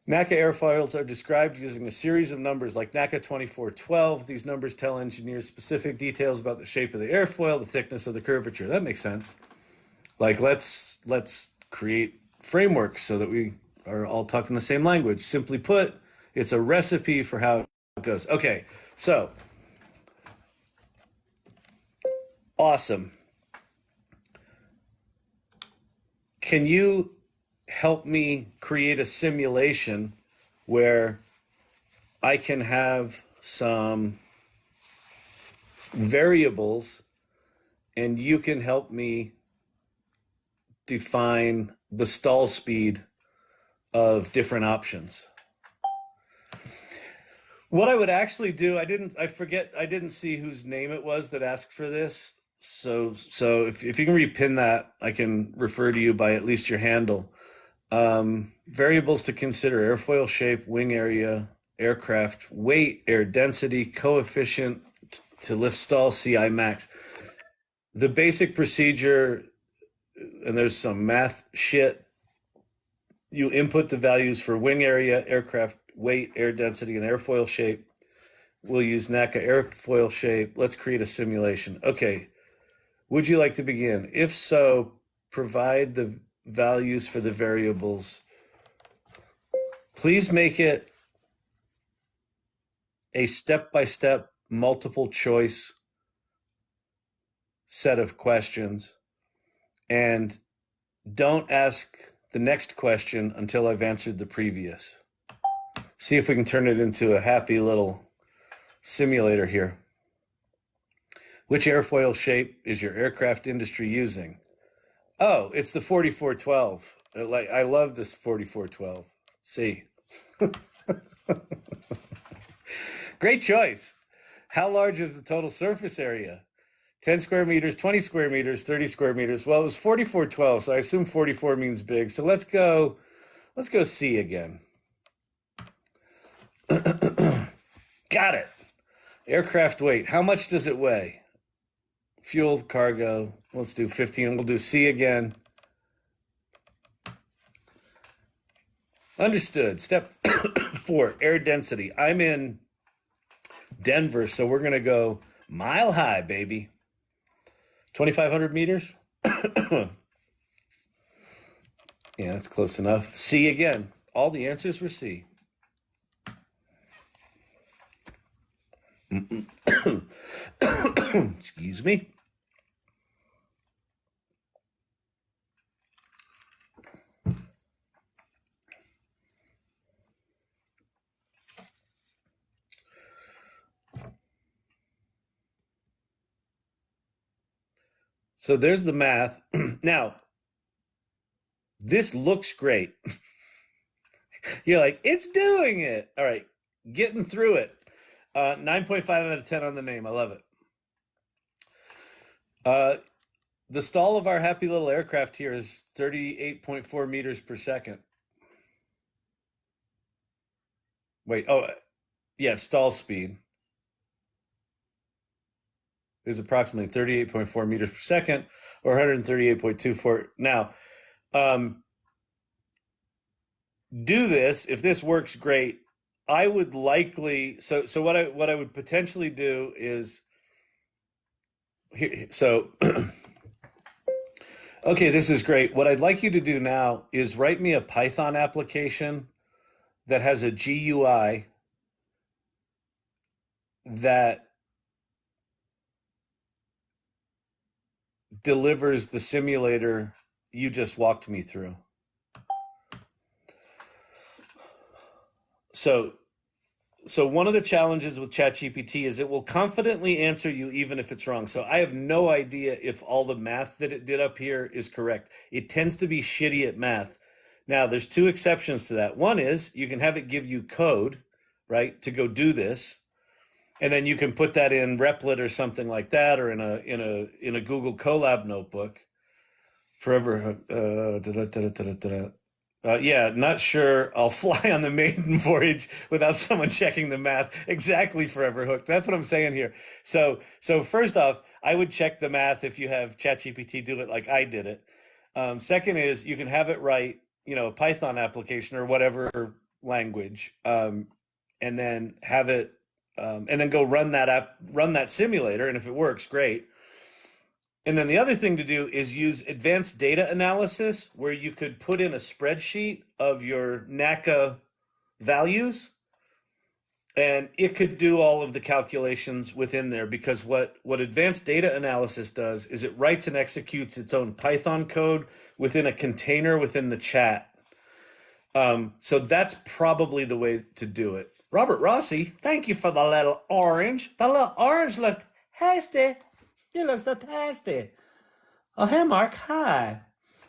NACA airfoils are described using a series of numbers like NACA 2412. These numbers tell engineers specific details about the shape of the airfoil, the thickness of the curvature. That makes sense. Like let's create frameworks so that we are all talking the same language. Simply put, it's a recipe for how it goes. Okay, so awesome. Can you help me create a simulation where I can have some variables and you can help me define the stall speed of different options? What I would actually do, I didn't see whose name it was that asked for this. So if you can repin that, I can refer to you by at least your handle. Variables to consider: airfoil shape, wing area, aircraft weight, air density, coefficient to lift stall, CI max. The basic procedure, and there's some math shit. You input the values for wing area, aircraft weight, air density, and airfoil shape. We'll use NACA airfoil shape. Let's create a simulation. Okay. Would you like to begin? If so, provide the values for the variables. Please make it a step-by-step, multiple choice set of questions. And don't ask the next question until I've answered the previous. See if we can turn it into a happy little simulator here. Which airfoil shape is your aircraft industry using? Oh, it's the 4412. I love this 4412. See. Great choice. How large is the total surface area? 10 square meters, 20 square meters, 30 square meters. Well, it was 4412, so I assume 44 means big. So let's go C again. Got it. Aircraft weight. How much does it weigh? Fuel, cargo. Let's do 15. We'll do C again. Understood. Step 4, air density. I'm in Denver, so we're going to go mile high, baby. 2,500 meters? Yeah, that's close enough. C again. All the answers were C. Excuse me. So there's the math. Now, this looks great. You're like, it's doing it. All right, getting through it. 9.5 out of 10 on the name. I love it. The stall of our happy little aircraft here is 38.4 meters per second. Wait, yeah, stall speed is approximately 38.4 meters per second, or 138.24. Now, do this. If this works, great. I would likely so what I would potentially do is here. So okay, this is great. What I'd like you to do now is write me a Python application that has a GUI that delivers the simulator you just walked me through. So one of the challenges with ChatGPT is it will confidently answer you even if it's wrong. So I have no idea if all the math that it did up here is correct. It tends to be shitty at math. Now, there's two exceptions to that. One is you can have it give you code, right, to go do this, and then you can put that in Replit or something like that, or in a Google Colab notebook. Forever. Yeah, not sure I'll fly on the maiden voyage without someone checking the math exactly forever hooked. That's what I'm saying here. So first off, I would check the math if you have ChatGPT do it like I did it. Second is you can have it write, a Python application or whatever language, and then have it, and then go run that app, run that simulator, and if it works, great. And then the other thing to do is use advanced data analysis where you could put in a spreadsheet of your NACA values and it could do all of the calculations within there because what advanced data analysis does is it writes and executes its own Python code within a container within the chat. So that's probably the way to do it. Robert Rossi, thank you for the little orange. The little orange looks tasty. You look so tasty. Oh, hey, Mark. Hi.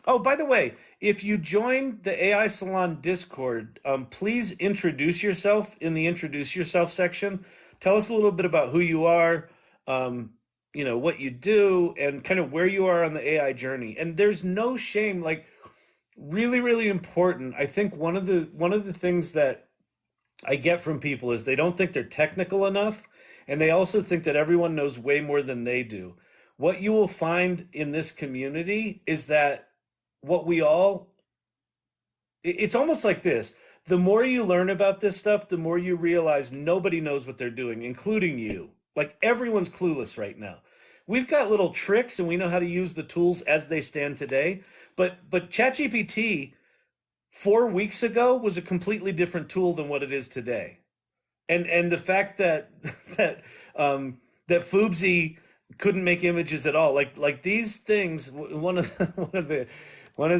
Oh, by the way, if you join the AI Salon Discord, please introduce yourself in the introduce yourself section. Tell us a little bit about who you are, what you do, and kind of where you are on the AI journey. And there's no shame. Like, really, really important. I think one of the things that I get from people is they don't think they're technical enough, and they also think that everyone knows way more than they do. What you will find in this community is that what we all, it's almost like this. The more you learn about this stuff, the more you realize nobody knows what they're doing, including you. Like everyone's clueless right now. We've got little tricks and we know how to use the tools as they stand today. But ChatGPT 4 weeks ago was a completely different tool than what it is today. And the fact that that Foobsy couldn't make images at all, like these things. One of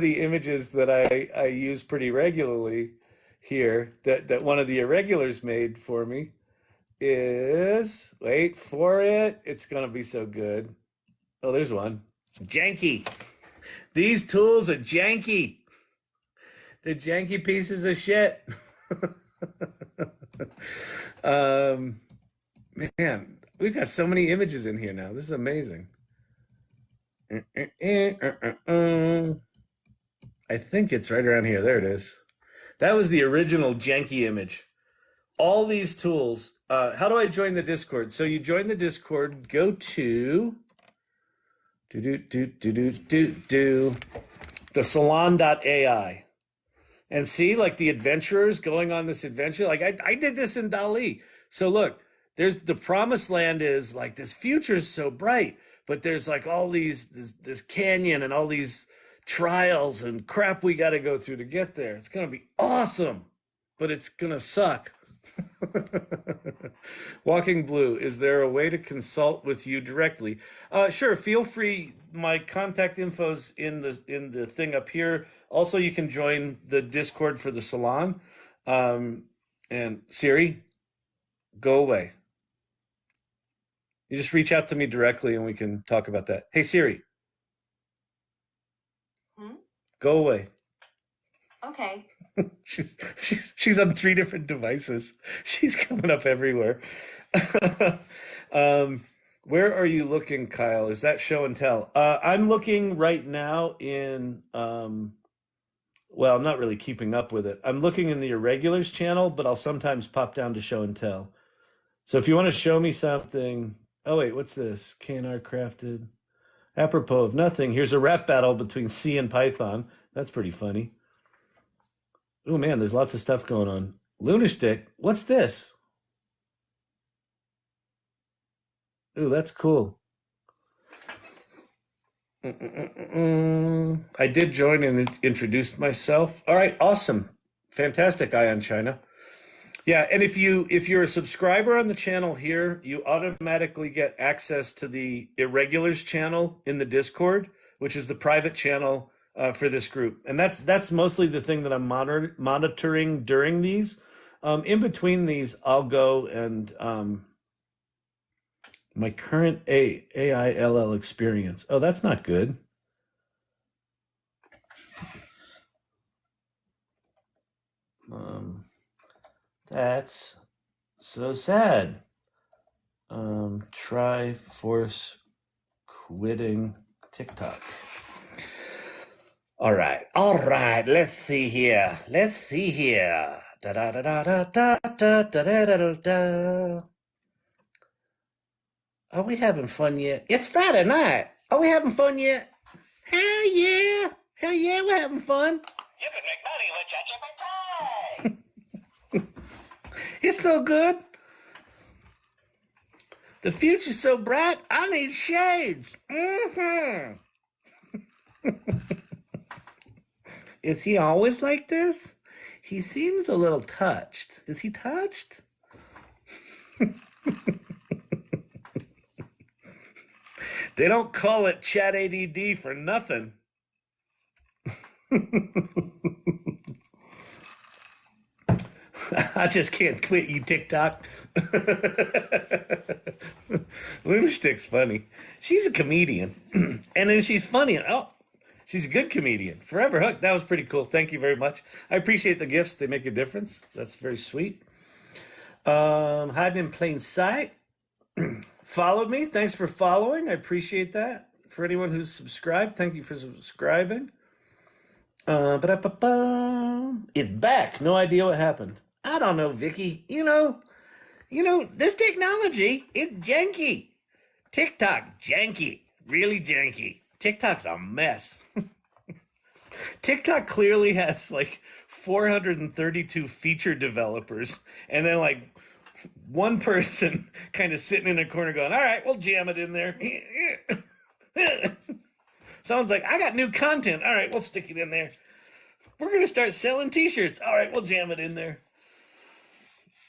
the images that I use pretty regularly here that one of the irregulars made for me is, wait for it, it's gonna be so good. Oh, there's one. Janky. These tools are janky. They're janky pieces of shit. um, Man, we've got so many images in here now. This is amazing. I think it's right around here. There it is. That was the original janky image. All these tools. How do I join the Discord? So you join the Discord, go to the salon.ai and see like the adventurers going on this adventure. Like I did this in DALL-E. So look, there's the promised land is like this future is so bright, but there's like all this canyon and all these trials and crap we got to go through to get there. It's gonna be awesome, but it's gonna suck. Walking Blue, is there a way to consult with you directly? Sure, feel free. My contact info's in the thing up here. Also, you can join the Discord for the salon. And Siri, go away. You just reach out to me directly and we can talk about that. Hey Siri, Hmm? go away. Okay. She's on three different devices. She's coming up everywhere. Where are you looking, Kyle? Is that show and tell? I'm looking right now in. Well, I'm not really keeping up with it. I'm looking in the irregulars channel, but I'll sometimes pop down to show and tell. So if you want to show me something, oh wait, what's this? KNR crafted. Apropos of nothing, here's a rap battle between C and Python. That's pretty funny. Oh man, there's lots of stuff going on. Lunastick, what's this? Ooh, that's cool. I did join and introduced myself. All right, awesome, fantastic. Ion China. Yeah, and if you're a subscriber on the channel here, you automatically get access to the Irregulars channel in the Discord, which is the private channel for this group, and that's mostly the thing that I'm monitoring during these. In between these, I'll go and my current aiLL experience. Oh, that's not good. That's so sad. Try force quitting TikTok. All right. All right. Let's see here. Let's see here. Da da da da da da da da da da da. Are we having fun yet? It's Friday night. Are we having fun yet? Hell yeah. Hell yeah, we're having fun. You can make money with ChatGPT. It's so good. The future's so bright, I need shades. Mm-hmm. Is he always like this? He seems a little touched. Is he touched? They don't call it Chat ADD for nothing. I just can't quit you, TikTok. Lunastick's funny. She's a comedian. And then she's funny. Oh, she's a good comedian. Forever Hooked. That was pretty cool. Thank you very much. I appreciate the gifts. They make a difference. That's very sweet. Hiding in plain sight. Followed me. Thanks for following. I appreciate that. For anyone who's subscribed, thank you for subscribing. Ba-da-ba-ba. It's back. No idea what happened. I don't know, Vicky. This technology is janky. TikTok, janky. Really janky. TikTok's a mess. TikTok clearly has like 432 feature developers, and then like one person kind of sitting in a corner going, all right, we'll jam it in there. Sounds like, I got new content. All right, we'll stick it in there. We're going to start selling t-shirts. All right, we'll jam it in there.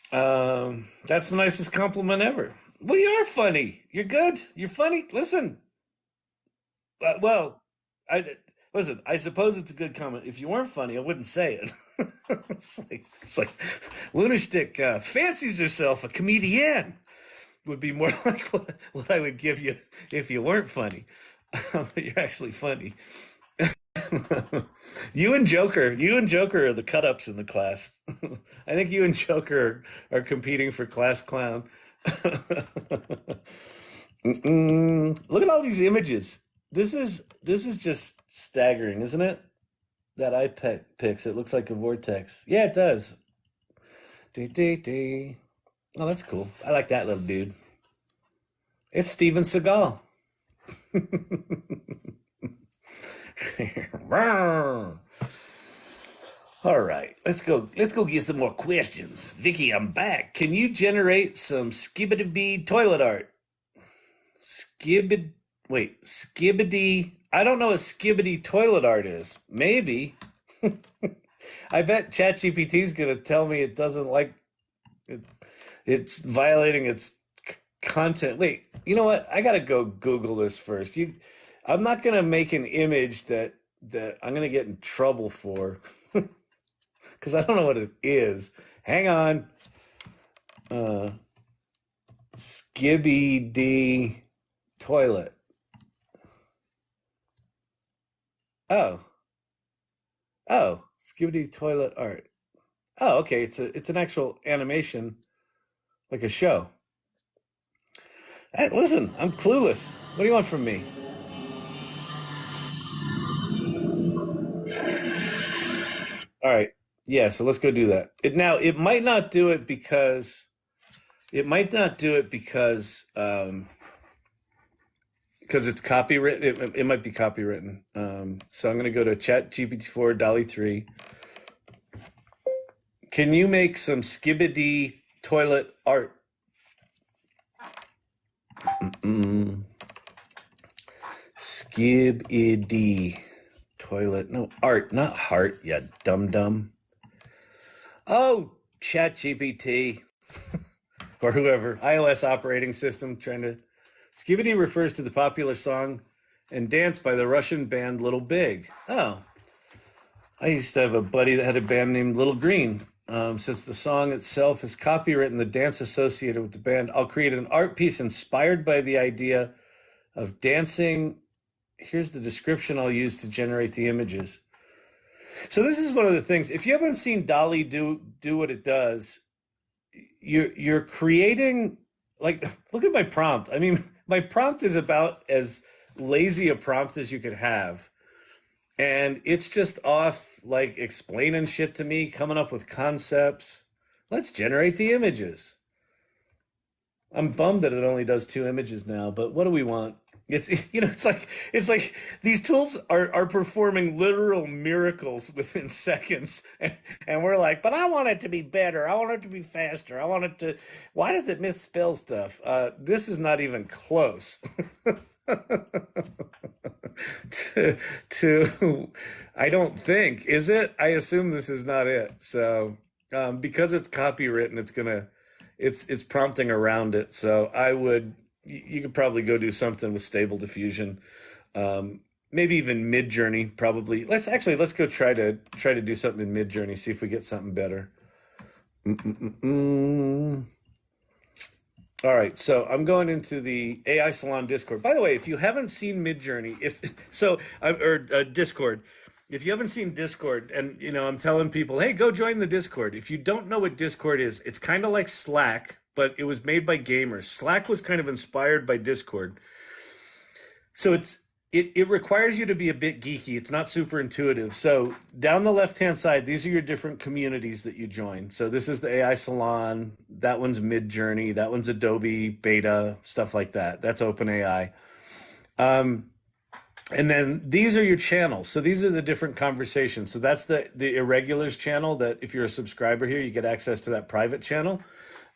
That's the nicest compliment ever. Well, you are funny. You're good. You're funny. Listen. Well, listen. I suppose it's a good comment. If you weren't funny, I wouldn't say it. it's like Lunastick fancies herself a comedian. Would be more like what I would give you if you weren't funny. But you're actually funny. You and Joker are the cut-ups in the class. I think you and Joker are competing for class clown. Look at all these images. This is just staggering, isn't it? That picks. It looks like a vortex. Yeah, it does. Oh, that's cool. I like that little dude. It's Steven Seagal. All right, let's go get some more questions. Vicky, I'm back. Can you generate some skibbity toilet art? Skibbity. I don't know what skibbity toilet art is. Maybe. I bet ChatGPT is going to tell me it doesn't like it. It's violating its content. Wait, you know what? I got to go Google this first. I'm not going to make an image that I'm going to get in trouble for because I don't know what it is. Hang on. Skibby D toilet. Oh, Skibby toilet art. Oh, okay. It's an actual animation, like a show. Hey, listen, I'm clueless. What do you want from me? All right. Yeah, so let's go do that. It might not do it because it's copywritten. It might be copywritten. So I'm going to go to ChatGPT 4 DALL-E 3. Can you make some skibbity toilet art? Skibbity toilet. No, art, not heart, ya dum-dum. Oh, ChatGPT or whoever, iOS operating system trying to... Skibbity refers to the popular song and dance by the Russian band Little Big. Oh, I used to have a buddy that had a band named Little Green. Since the song itself is copywritten, the dance associated with the band, I'll create an art piece inspired by the idea of dancing. Here's the description I'll use to generate the images. So this is one of the things. If you haven't seen DALL-E do what it does, you're creating, like, look at my prompt. I mean, my prompt is about as lazy a prompt as you could have. and it's just off like explaining shit to me, coming up with concepts. Let's generate the images. I'm bummed that it only does 2 images now, but what do we want? It's it's like these tools are performing literal miracles within seconds, and we're like, but I want it to be better. I want it to be faster. I want it to. Why does it misspell stuff? This is not even close to I don't think, is it? I assume this is not it. So because it's copywritten, it's prompting around it. So you could probably go do something with Stable Diffusion, maybe even Midjourney. Probably let's go try to do something in Midjourney, see if we get something better. Mm-mm-mm. All right, so I'm going into the AI Salon Discord. By the way, if you haven't seen Midjourney, Discord, if you haven't seen Discord, and I'm telling people, hey, go join the Discord. If you don't know what Discord is, it's kind of like Slack, but it was made by gamers. Slack was kind of inspired by Discord, so it requires you to be a bit geeky. It's not super intuitive. So down the left-hand side, these are your different communities that you join. So this is the AI Salon. That one's Midjourney. That one's Adobe Beta, stuff like that. That's OpenAI. And then these are your channels. So these are the different conversations. So that's the irregulars channel that if you're a subscriber here, you get access to that private channel.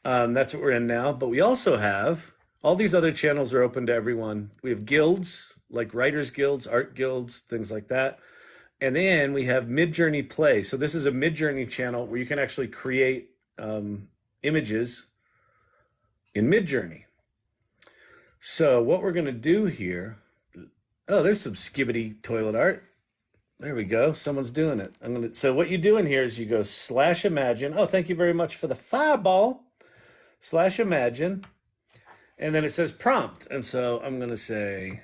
That's what we're in now. But we also have all these other channels are open to everyone. We have guilds, like writers guilds, art guilds, things like that. And then we have Midjourney Play. So this is a Midjourney channel where you can actually create images in Midjourney. So what we're going to do here, oh, there's some skibbity toilet art. There we go. Someone's doing it. So what you do in here is you go /imagine. Oh, thank you very much for the fireball. /imagine. And then it says prompt. And so I'm going to say,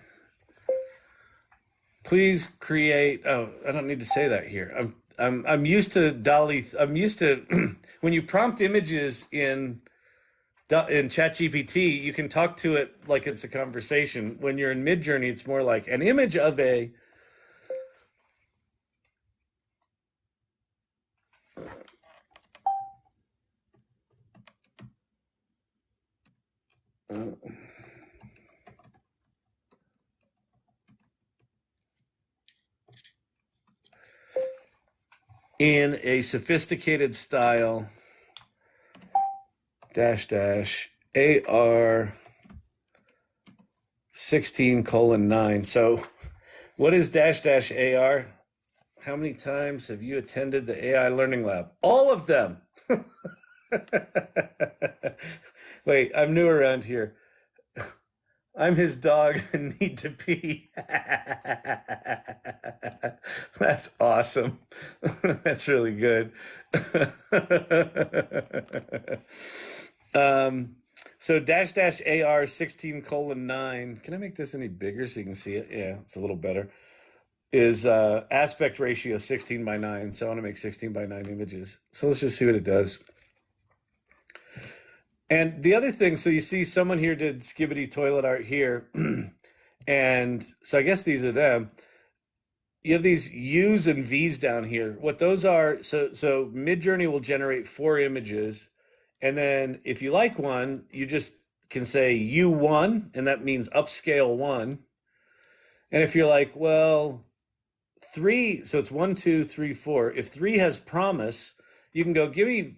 please create. Oh, I don't need to say that here. I'm used to DALL-E. I'm used to when you prompt images in ChatGPT, you can talk to it like it's a conversation. When you're in Midjourney, it's more like an image of a. In a sophisticated style, AR 16:9. So what is AR? How many times have you attended the AI Learning Lab? All of them. Wait, I'm new around here. I'm his dog and need to pee. That's awesome. That's really good. So AR 16:9. Can I make this any bigger so you can see it? Yeah, it's a little better. Is aspect ratio 16:9. So I want to make 16:9 images. So let's just see what it does. And the other thing, so you see someone here did skibbity toilet art here. And so I guess these are them. You have these U's and V's down here. What those are, so Midjourney will generate 4 images. And then if you like one, you just can say U1, and that means upscale 1. And if you're like, well, 3, so it's 1, 2, 3, 4. If 3 has promise, you can go give me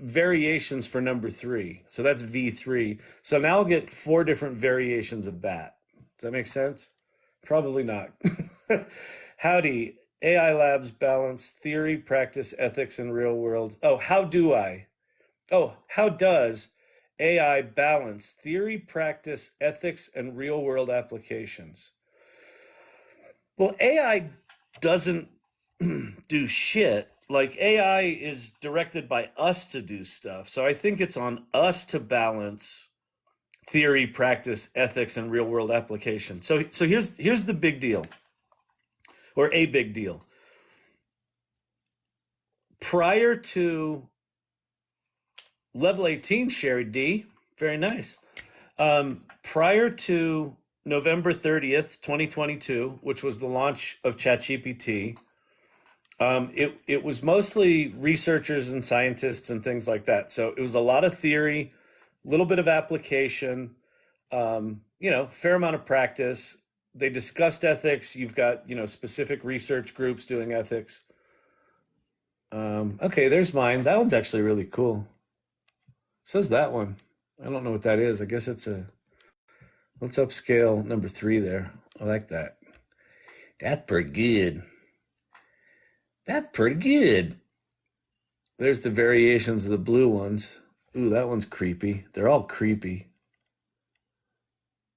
variations for number 3. So that's V3. So now I'll get 4 different variations of that. Does that make sense? Probably not. Howdy, AI Labs balance theory, practice, ethics, and real world. Oh, how does AI balance theory, practice, ethics, and real world applications? Well, AI doesn't do shit. Like AI is directed by us to do stuff. So I think it's on us to balance theory, practice, ethics, and real world application. So here's the big deal, or a big deal. Prior to level 18, Sherry D, very nice. Prior to November 30th, 2022, which was the launch of ChatGPT. It was mostly researchers and scientists and things like that. So it was a lot of theory, a little bit of application, fair amount of practice. They discussed ethics. You've got, specific research groups doing ethics. Okay, there's mine. That one's actually really cool. It says that one. I don't know what that is. I guess let's upscale number 3 there. I like that. That's pretty good. That's pretty good. There's the variations of the blue ones. Ooh, that one's creepy. They're all creepy.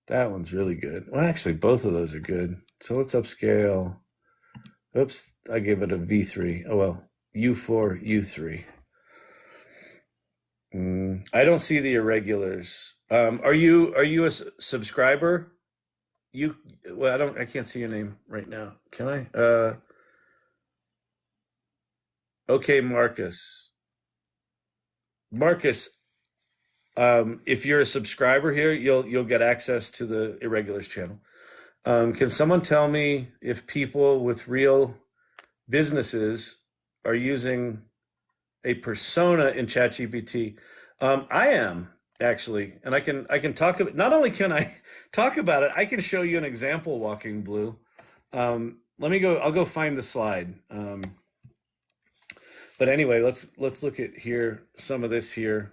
That one's really good. Well, actually, both of those are good. So let's upscale. Oops, I gave it a V3. Oh, well, U4, U3. I don't see the irregulars. Are you a subscriber? Well, I can't see your name right now. Can I? Okay, Marcus. Marcus, if you're a subscriber here, you'll get access to the irregulars channel. Can someone tell me if people with real businesses are using a persona in ChatGPT? I am actually, and I can talk about. Not only can I talk about it, I can show you an example. Walking Blue. Let me go. I'll go find the slide. But anyway, let's look at here some of this here.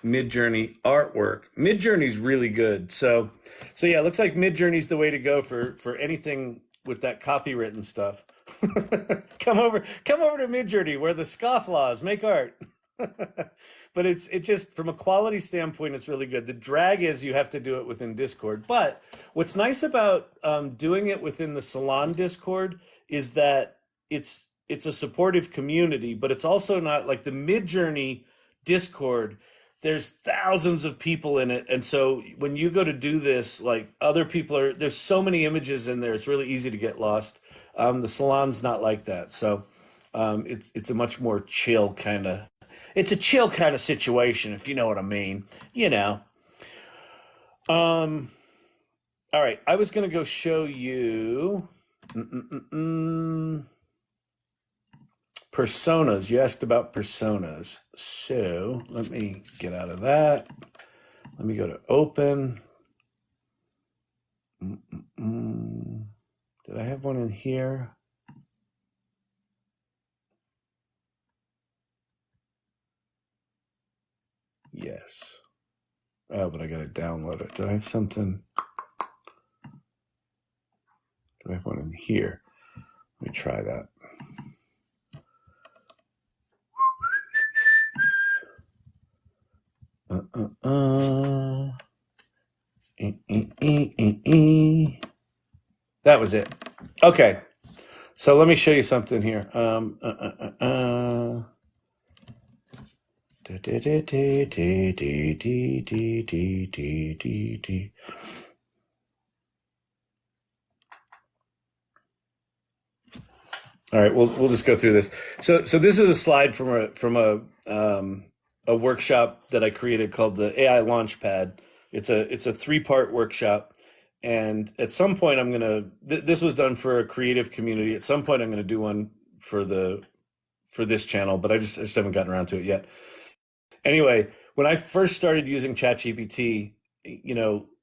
Midjourney artwork. Midjourney's really good. So yeah, it looks like Midjourney's the way to go for anything with that copywritten stuff. come over to Midjourney where the scofflaws make art. But it just from a quality standpoint, it's really good. The drag is you have to do it within Discord. But what's nice about doing it within the Salon Discord is that it's a supportive community, but it's also not like the Midjourney Discord. There's thousands of people in it, and so when you go to do this, like other people there's so many images in there, it's really easy to get lost. The Salon's not like that, so it's a much more chill kind of. It's a chill kind of situation, if you know what I mean. You know. All right, I was gonna go show you. Personas. You asked about personas. So let me get out of that. Let me go to open. Did I have one in here? Yes. Oh, but I got to download it. Do I have something? Do I have one in here? Let me try that. That was it. Okay. So let me show you something here. All right, we'll just go through this. So this is a slide from a workshop that I created called the AI Launchpad. It's a 3-part workshop, and at some point I'm gonna. This was done for a creative community. At some point I'm gonna do one for this channel, but I just haven't gotten around to it yet. Anyway, when I first started using ChatGPT,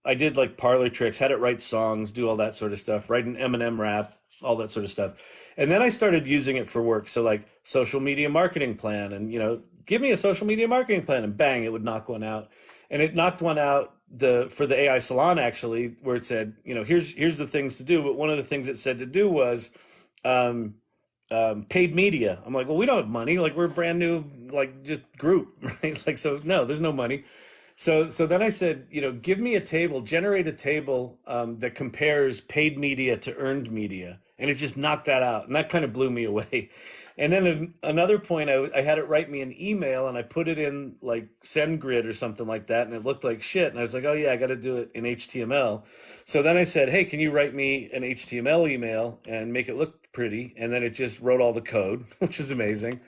I did like parlor tricks, had it write songs, do all that sort of stuff, write an Eminem rap, all that sort of stuff. And then I started using it for work. So like social media marketing plan and, give me a social media marketing plan and bang, it would knock one out. And it knocked one out for the AI Salon actually, where it said, here's the things to do. But one of the things it said to do was, paid media. I'm like, well, we don't have money. Like we're a brand new, like just group, right? Like, so no, there's no money. So then I said, give me a table, generate a table that compares paid media to earned media. And it just knocked that out. And that kind of blew me away. And then another point, I had it write me an email and I put it in like SendGrid or something like that. And it looked like shit. And I was like, oh yeah, I got to do it in HTML. So then I said, hey, can you write me an HTML email and make it look pretty? And then it just wrote all the code, which was amazing.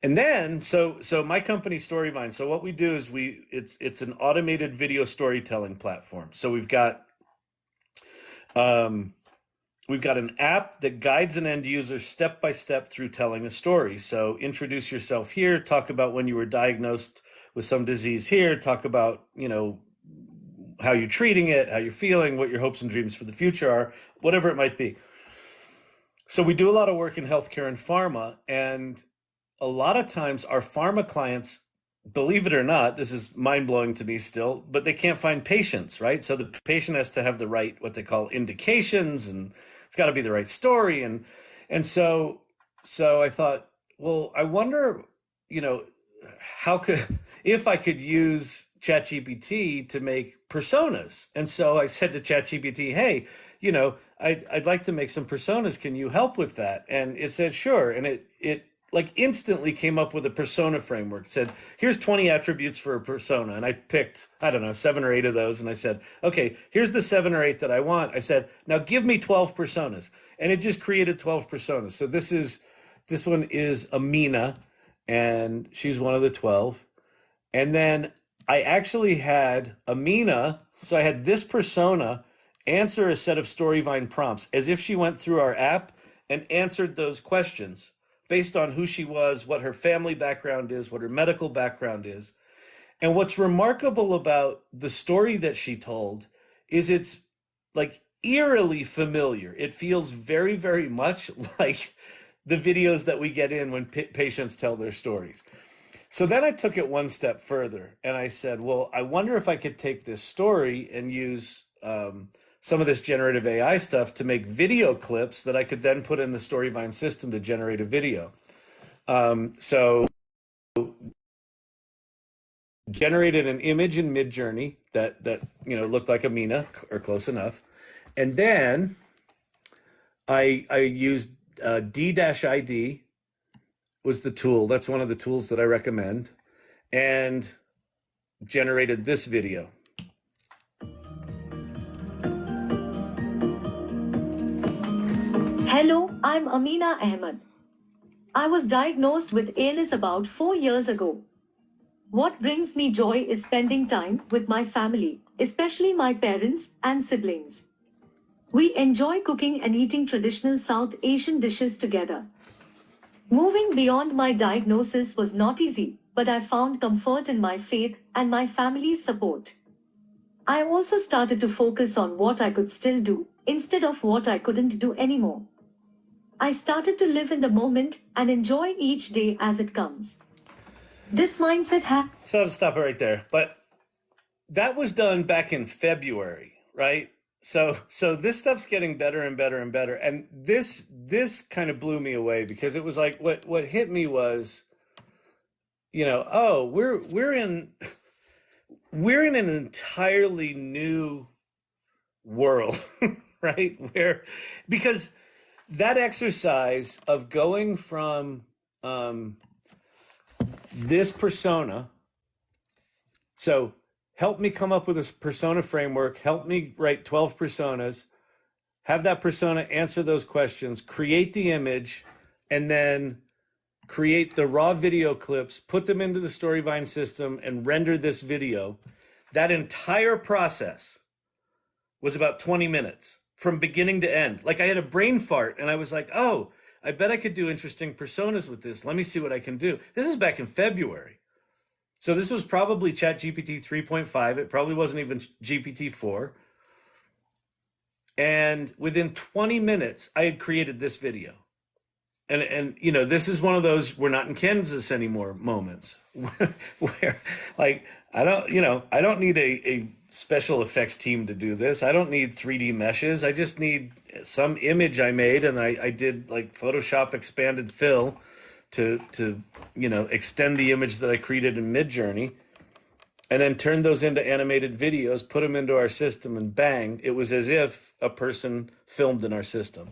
And then, so my company Storyvine. So what we do is it's an automated video storytelling platform. So we've got We've got an app that guides an end user step by step through telling a story. So introduce yourself here, talk about when you were diagnosed with some disease here, talk about, how you're treating it, how you're feeling, what your hopes and dreams for the future are, whatever it might be. So we do a lot of work in healthcare and pharma, and a lot of times our pharma clients, believe it or not, this is mind-blowing to me still, but they can't find patients, right? So the patient has to have the right, what they call indications, and it's got to be the right story. And so I thought, well, I wonder, how could, if I could use ChatGPT to make personas. And so I said to ChatGPT, hey, I'd like to make some personas. Can you help with that? And it said, sure. And it like instantly came up with a persona framework. It said, here's 20 attributes for a persona. And I picked, I don't know, 7 or 8 of those. And I said, okay, here's the 7 or 8 that I want. I said, now give me 12 personas. And it just created 12 personas. So this one is Amina, and she's one of the 12. And then I actually had Amina, so I had this persona answer a set of Storyvine prompts as if she went through our app and answered those questions based on who she was, what her family background is, what her medical background is. And what's remarkable about the story that she told is it's like eerily familiar. It feels very, very much like the videos that we get in when patients tell their stories. So then I took it one step further and I said, well, I wonder if I could take this story and use some of this generative AI stuff to make video clips that I could then put in the Storyvine system to generate a video. So generated an image in Midjourney that looked like Amina or close enough. And then I used D-ID was the tool. That's one of the tools that I recommend, and generated this video. Hello, I'm Amina Ahmed. I was diagnosed with ALS about 4 years ago. What brings me joy is spending time with my family, especially my parents and siblings. We enjoy cooking and eating traditional South Asian dishes together. Moving beyond my diagnosis was not easy, but I found comfort in my faith and my family's support. I also started to focus on what I could still do, instead of what I couldn't do anymore. I started to live in the moment and enjoy each day as it comes. This mindset So I'll stop it right there. But that was done back in February, right? So this stuff's getting better and better and better. And this kind of blew me away, because it was like what hit me was, we're in an entirely new world, right? Because that exercise of going from this persona, so help me come up with a persona framework, help me write 12 personas, have that persona answer those questions, create the image, and then create the raw video clips, put them into the Storyvine system, and render this video. That entire process was about 20 minutes from beginning to end. Like, I had a brain fart and I was like, oh, I bet I could do interesting personas with this. Let me see what I can do. This is back in February. So this was probably ChatGPT 3.5. It probably wasn't even GPT-4. And within 20 minutes, I had created this video. And this is one of those we're not in Kansas anymore moments where like, I don't need a special effects team to do this. I don't need 3D meshes. I just need some image I made, and I did like Photoshop expanded fill to extend the image that I created in Midjourney, and then turned those into animated videos, put them into our system, and bang, it was as if a person filmed in our system.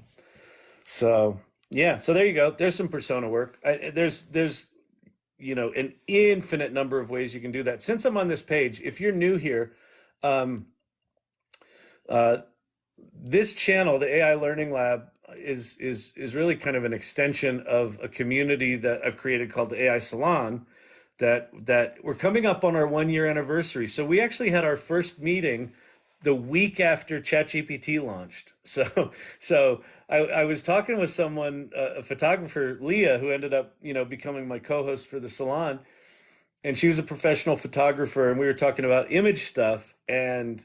So yeah, so there you go. There's some persona work. There's an infinite number of ways you can do that. Since I'm on this page, if you're new here, this channel, the AI Learning Lab, is really kind of an extension of a community that I've created called the AI Salon, that we're coming up on our 1-year anniversary. So we actually had our first meeting the week after ChatGPT launched. So I was talking with someone, a photographer, Leah, who ended up, becoming my co-host for the salon, and she was a professional photographer, and we were talking about image stuff, and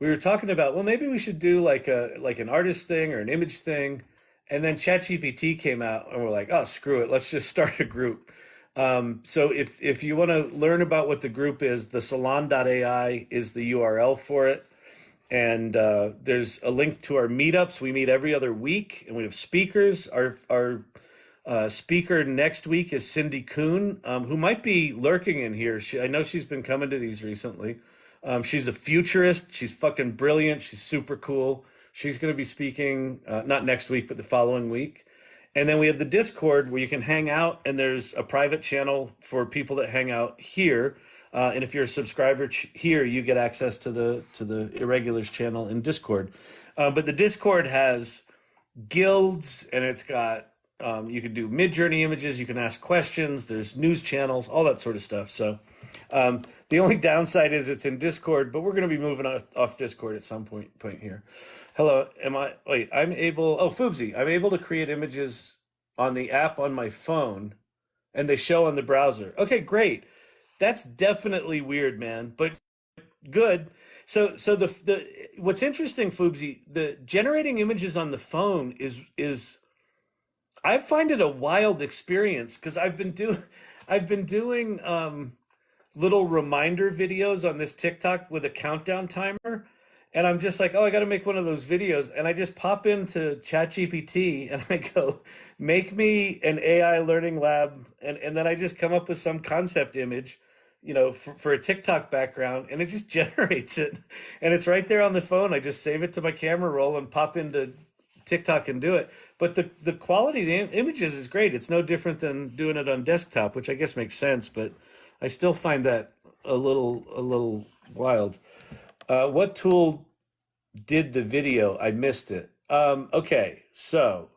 we were talking about, well, maybe we should do like an artist thing or an image thing. And then ChatGPT came out, and we're like, oh, screw it, let's just start a group. So if you want to learn about what the group is, the salon.ai is the URL for it. And there's a link to our meetups. We meet every other week, and we have speakers. Our speaker next week is Cindy Kuhn, who might be lurking in here. I know she's been coming to these recently. She's a futurist. She's fucking brilliant. She's super cool. She's going to be speaking not next week, but the following week. And then we have the Discord where you can hang out, and there's a private channel for people that hang out here. And if you're a subscriber here, you get access to the Irregulars channel in Discord. But the Discord has guilds, and it's got you can do Midjourney images, you can ask questions, there's news channels, all that sort of stuff. So the only downside is it's in Discord, but we're going to be moving off Discord at some point here. Hello, I'm able to create images on the app on my phone, and they show on the browser. Okay, great. That's definitely weird, man, but good. So the what's interesting, Foobsy, the generating images on the phone is I find it a wild experience because I've been doing little reminder videos on this TikTok with a countdown timer. And I'm just like, oh, I got to make one of those videos. And I just pop into ChatGPT and I go, make me an AI learning lab. And then I just come up with some concept image, for a TikTok background. And it just generates it. And it's right there on the phone. I just save it to my camera roll and pop into TikTok and do it. But the quality of the images is great. It's no different than doing it on desktop, which I guess makes sense. But I still find that a little wild. What tool did the video? I missed it. Okay, so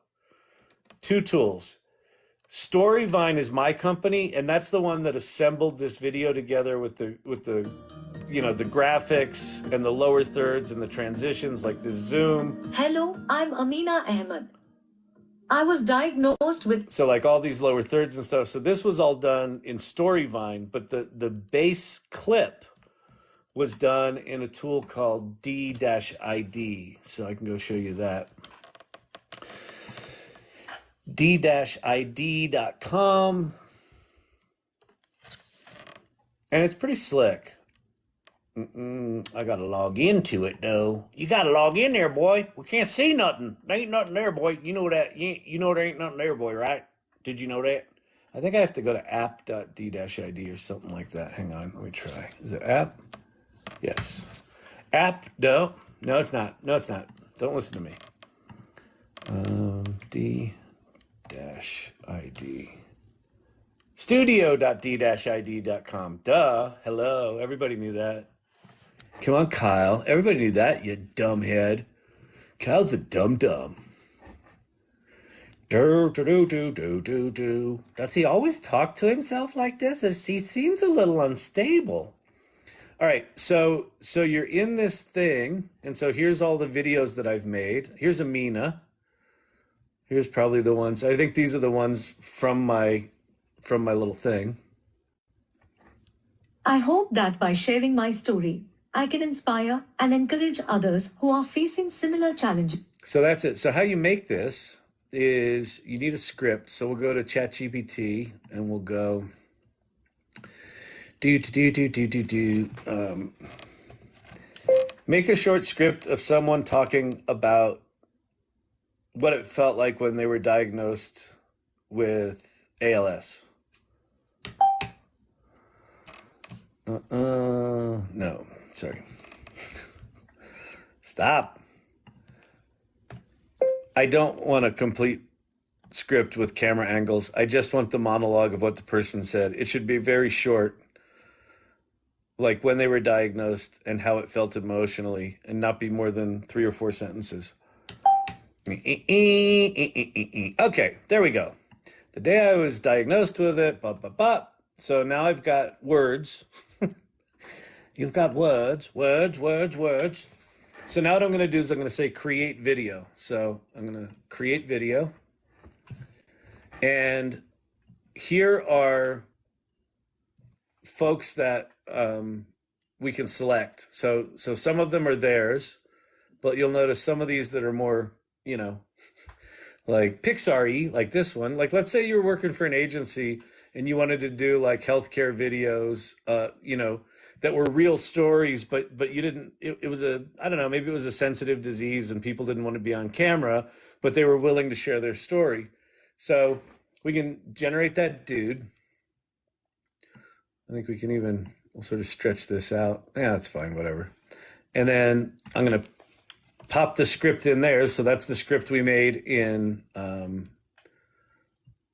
2 tools. Storyvine is my company, and that's the one that assembled this video together with the the graphics and the lower thirds and the transitions, like the zoom. Hello, I'm Amina Ahmed. I was diagnosed with like all these lower thirds and stuff. So this was all done in Storyvine, but the base clip was done in a tool called D-ID. So I can go show you that. D-ID.com. And it's pretty slick. I got to log into it, though. You got to log in there, boy. We can't see nothing. There ain't nothing there, boy. You know that. You know there ain't nothing there, boy, right? Did you know that? I think I have to go to app.d-id or something like that. Hang on. Let me try. Is it app? Yes. App, no, it's not. No, it's not. Don't listen to me. D-ID. Studio.d-id.com. Duh. Hello. Everybody knew that. Come on, Kyle. Everybody knew that, you dumb head. Kyle's a dumb. Does he always talk to himself like this? He seems a little unstable. All right, so you're in this thing, and so here's all the videos that I've made. Here's Amina. Here's probably the ones. I think these are the ones from my little thing. I hope that by sharing my story, I can inspire and encourage others who are facing similar challenges. So that's it. So how you make this is you need a script. So we'll go to ChatGPT and we'll go make a short script of someone talking about what it felt like when they were diagnosed with ALS. No, sorry. Stop. I don't want a complete script with camera angles. I just want the monologue of what the person said. It should be very short, like when they were diagnosed and how it felt emotionally, and not be more than 3 or 4 sentences. Okay, there we go. The day I was diagnosed with it, So now I've got words. You've got words. So now what I'm going to do is I'm going to say create video. So I'm going to create video. And here are folks that we can select. So some of them are theirs, but you'll notice some of these that are more, you know, like Pixar-y, like this one. Like, let's say you were working for an agency and you wanted to do like healthcare videos, you know, that were real stories, but you didn't. It was a, I don't know, maybe it was a sensitive disease and people didn't want to be on camera, but they were willing to share their story. So we can generate that dude. I think we can even, we'll sort of stretch this out. Yeah, that's fine, whatever. And then I'm going to pop the script in there. So that's the script we made in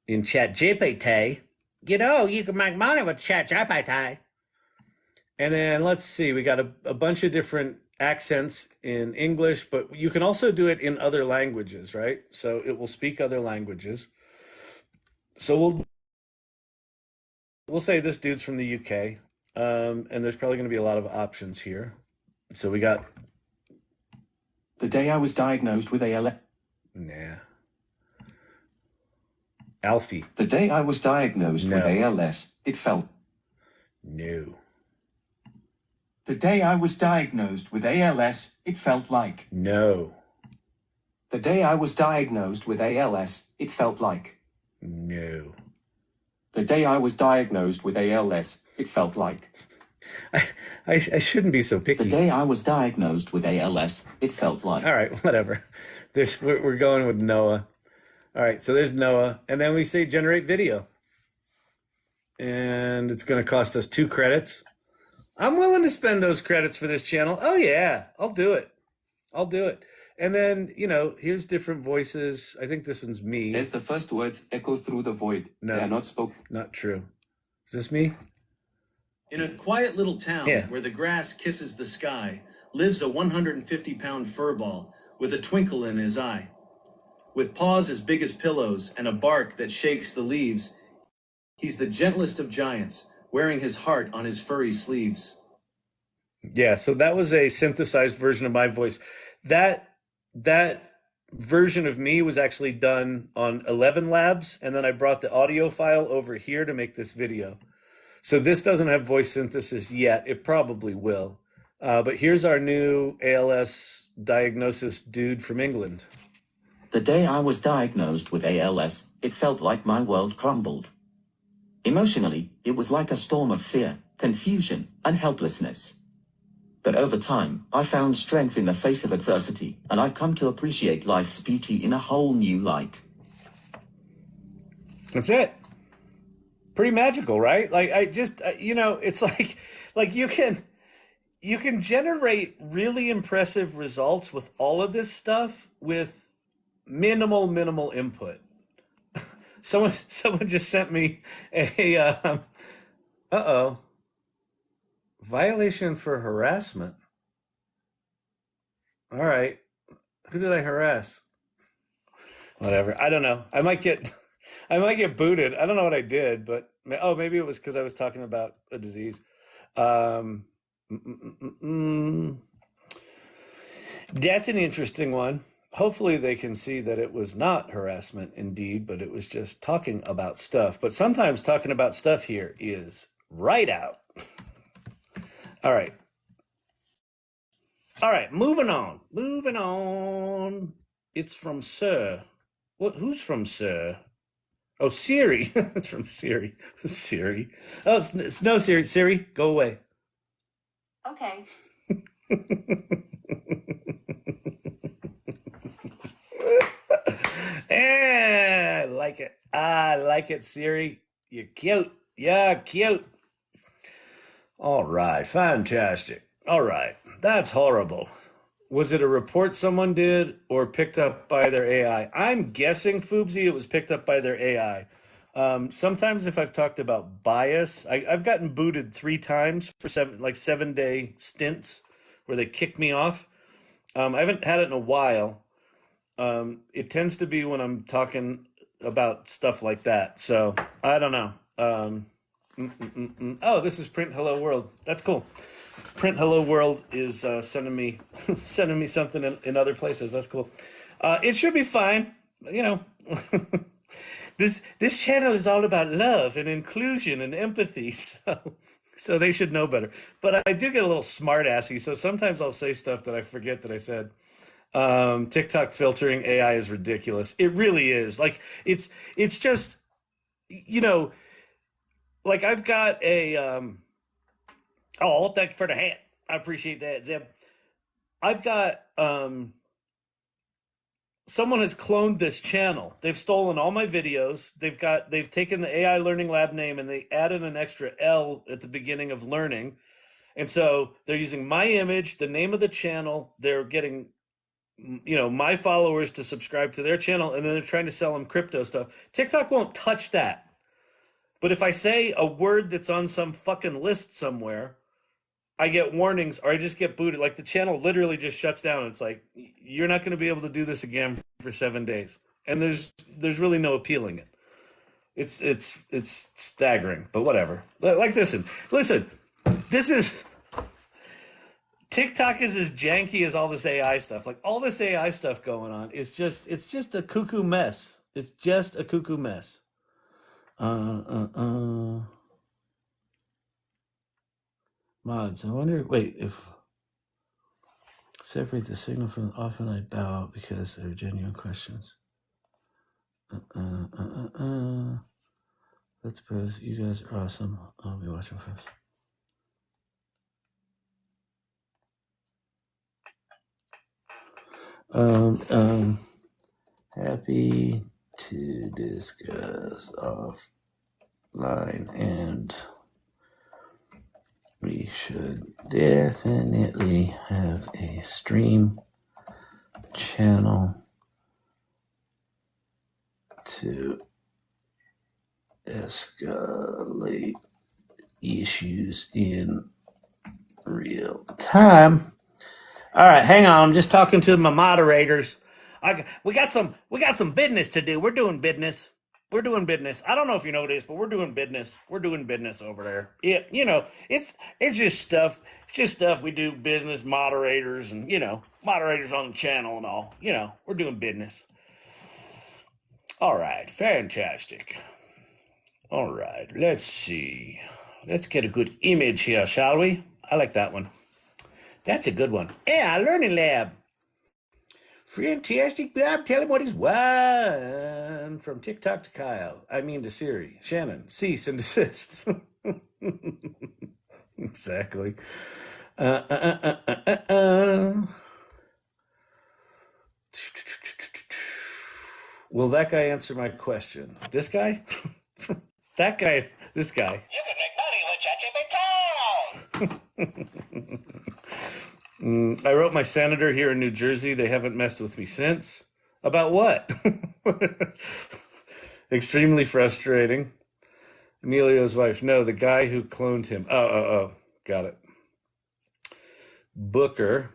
ChatGPT. You know, you can make money with ChatGPT. And then let's see, we got a bunch of different accents in English, but you can also do it in other languages, right? So it will speak other languages. So we'll say this dude's from the UK, and there's probably going to be a lot of options here. So we got The day I was diagnosed with ALS. nah. Alfie. The day I was diagnosed with No. ALS, it felt. No. The day I was diagnosed with ALS, it felt like. No. The day I was diagnosed with ALS, it felt like. No. The day I was diagnosed with ALS, it felt like. I shouldn't be so picky. The day I was diagnosed with ALS, it felt like. All right, whatever. We're going with Noah. All right, so there's Noah, and then we say generate video, and it's going to cost us 2 credits. I'm willing to spend those credits for this channel. Oh yeah, I'll do it. And then, you know, here's different voices. I think this one's me. As the first words echo through the void, No. they are not spoken. Not true. Is this me? In a quiet little town Yeah. where the grass kisses the sky lives a 150-pound furball with a twinkle in his eye. With paws as big as pillows and a bark that shakes the leaves, he's the gentlest of giants, wearing his heart on his furry sleeves. Yeah, so that was a synthesized version of my voice. That version of me was actually done on 11 Labs, and then I brought the audio file over here to make this video. So this doesn't have voice synthesis yet. It probably will. But here's our new ALS diagnosis dude from England. The day I was diagnosed with ALS, it felt like my world crumbled. Emotionally, it was like a storm of fear, confusion, and helplessness. But over time, I found strength in the face of adversity, and I've come to appreciate life's beauty in a whole new light. That's it. Pretty magical, right? Like I just, you know, it's like you can generate really impressive results with all of this stuff with minimal input. Someone just sent me a violation for harassment. All right, who did I harass? Whatever. I don't know. I might get booted. I don't know what I did, but maybe it was because I was talking about a disease. That's an interesting one. Hopefully they can see that it was not harassment indeed, but it was just talking about stuff. But sometimes talking about stuff here is right out. All right. Moving on. It's from Sir. Who's from Sir? Oh, Siri. It's from Siri. Siri. Oh, it's no Siri. Siri, go away. Okay. I like it. I like it, Siri. You're cute. Yeah, cute. All right. Fantastic. All right. That's horrible. Was it a report someone did or picked up by their AI? I'm guessing, Foobsy, it was picked up by their AI. Sometimes if I've talked about bias, I've gotten booted 3 times for 7-day stints where they kick me off. I haven't had it in a while. It tends to be when I'm talking about stuff like that. So I don't know. Oh, this is print hello world. That's cool. Print Hello World is sending me sending me something in other places. That's cool. It should be fine. You know, this channel is all about love and inclusion and empathy. So they should know better. But I do get a little smart assy. So sometimes I'll say stuff that I forget that I said. TikTok filtering AI is ridiculous. It really is. Like it's just you know like I've got a oh, thank you for the hat. I appreciate that, Zeb. I've got someone has cloned this channel. They've stolen all my videos. They've taken the AI Learning Lab name and they added an extra L at the beginning of learning. And so they're using my image, the name of the channel. They're getting my followers to subscribe to their channel, and then they're trying to sell them crypto stuff. TikTok won't touch that. But if I say a word that's on some fucking list somewhere, I get warnings or I just get booted. Like the channel literally just shuts down. It's like you're not going to be able to do this again for 7 days, and there's really no appealing it. It's staggering, but whatever. Like listen. This is TikTok is as janky as all this AI stuff. Like all this AI stuff going on is it's just a cuckoo mess. It's just a cuckoo mess. Mods. I wonder. Wait, if separate the signal from often I bow out because they're genuine questions. Let's pose. You guys are awesome. I'll be watching first. Happy to discuss offline, and we should definitely have a stream channel to escalate issues in real time. All right, hang on. I'm just talking to my moderators. We got some business to do. We're doing business. I don't know if you know this, but we're doing business. We're doing business over there. Yeah, it's just stuff. It's just stuff we do. Business moderators and moderators on the channel and all. We're doing business. All right, fantastic. All right, let's see. Let's get a good image here, shall we? I like that one. That's a good one. Yeah, Learning Lab. Fantastic, Bob. Tell him what he's won. From TikTok to Kyle. I mean to Siri. Shannon, cease and desist. Exactly. Will that guy answer my question? This guy? That guy? This guy? You can make money with ChatGPT. I wrote my senator here in New Jersey. They haven't messed with me since. About what? Extremely frustrating. Emilio's wife. No, the guy who cloned him. Oh. Got it. Booker.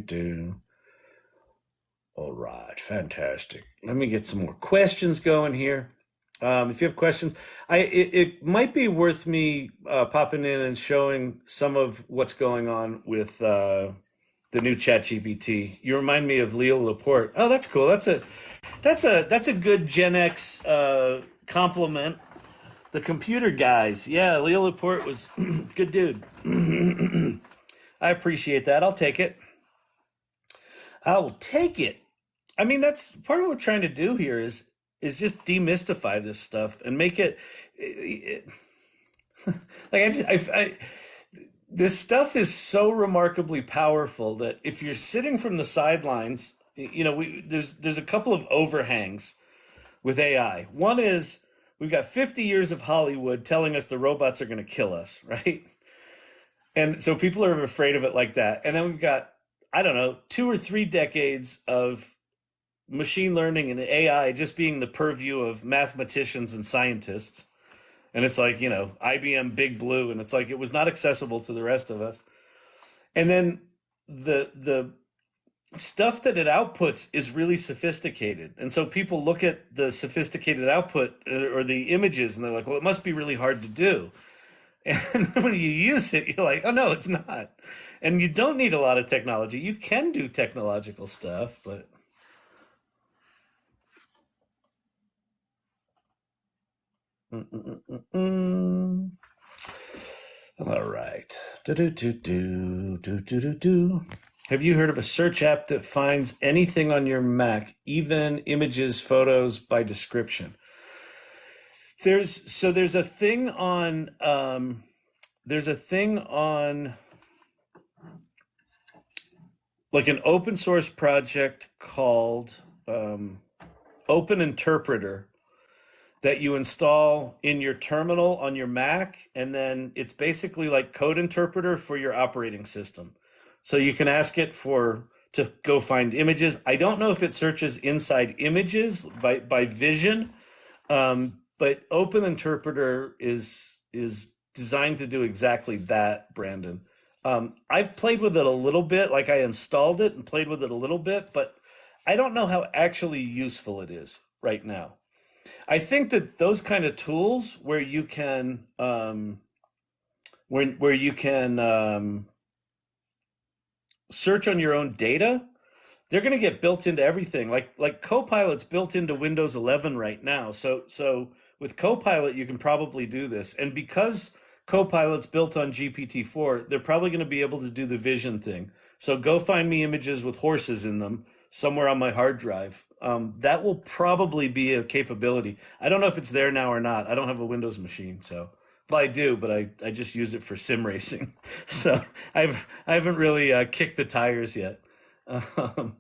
Do. All right, fantastic. Let me get some more questions going here. If you have questions, it might be worth me popping in and showing some of what's going on with the new ChatGPT. You remind me of Leo Laporte. Oh, that's cool. That's a good Gen X compliment. The computer guys. Yeah, Leo Laporte was good dude. I appreciate that. I'll take it. I will take it. I mean, that's part of what we're trying to do here is just demystify this stuff and make it like this stuff is so remarkably powerful that if you're sitting from the sidelines, there's a couple of overhangs with AI. One is we've got 50 years of Hollywood telling us the robots are going to kill us, right? And so people are afraid of it like that. And then we've got, I don't know, 2 or 3 decades of machine learning and AI just being the purview of mathematicians and scientists. And it's like, IBM Big Blue, and it's like it was not accessible to the rest of us. And then the stuff that it outputs is really sophisticated. And so people look at the sophisticated output or the images and they're like, well, it must be really hard to do. And when you use it, you're like, oh, no, it's not. And you don't need a lot of technology. You can do technological stuff, but. All right. Have you heard of a search app that finds anything on your Mac, even images, photos by description? There's a thing on like an open source project called Open Interpreter that you install in your terminal on your Mac, and then it's basically like code interpreter for your operating system. So you can ask it to go find images. I don't know if it searches inside images by vision, but Open Interpreter is designed to do exactly that, Brandon. I've played with it a little bit, like I installed it and played with it a little bit, but I don't know how actually useful it is right now. I think that those kind of tools where you can where you can search on your own data, they're going to get built into everything. Like Copilot's built into Windows 11 right now. So with Copilot, you can probably do this. And because Copilot's built on GPT-4, they're probably going to be able to do the vision thing. So go find me images with horses in them somewhere on my hard drive. That will probably be a capability. I don't know if it's there now or not. I don't have a Windows machine, so. Well, I do, but I just use it for sim racing. So I haven't really kicked the tires yet. Um,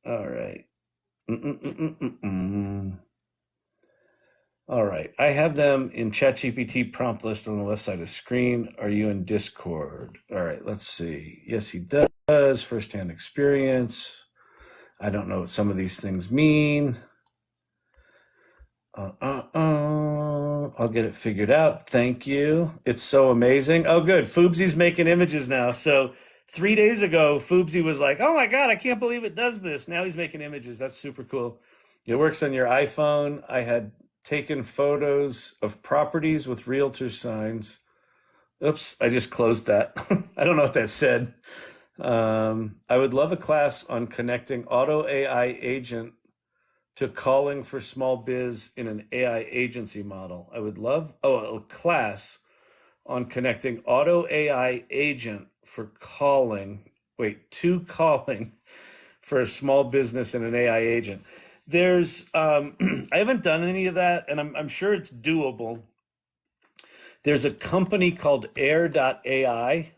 all right. Mm-mm-mm-mm-mm. All right. I have them in ChatGPT prompt list on the left side of the screen. Are you in Discord? All right. Let's see. Yes, he does. Firsthand experience. I don't know what some of these things mean. I'll get it figured out. Thank you. It's so amazing. Oh, good. Foobsy's making images now. So 3 days ago, Foobsy was like, oh my God, I can't believe it does this. Now he's making images. That's super cool. It works on your iPhone. I had taken photos of properties with realtor signs. Oops, I just closed that. I don't know what that said. I would love a class on connecting auto AI agent to calling for small biz in an AI agency model. I would love a class on connecting auto AI agent for calling to calling for a small business in an AI agent. There's I haven't done any of that, and I'm sure it's doable. There's a company called AI.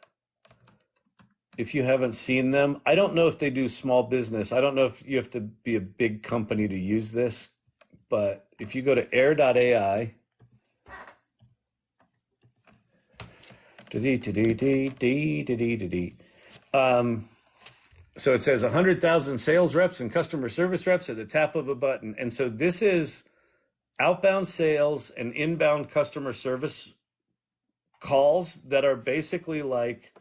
If you haven't seen them, I don't know if they do small business. I don't know if you have to be a big company to use this, but if you go to AI, so it says 100,000 sales reps and customer service reps at the tap of a button. And so this is outbound sales and inbound customer service calls that are basically like,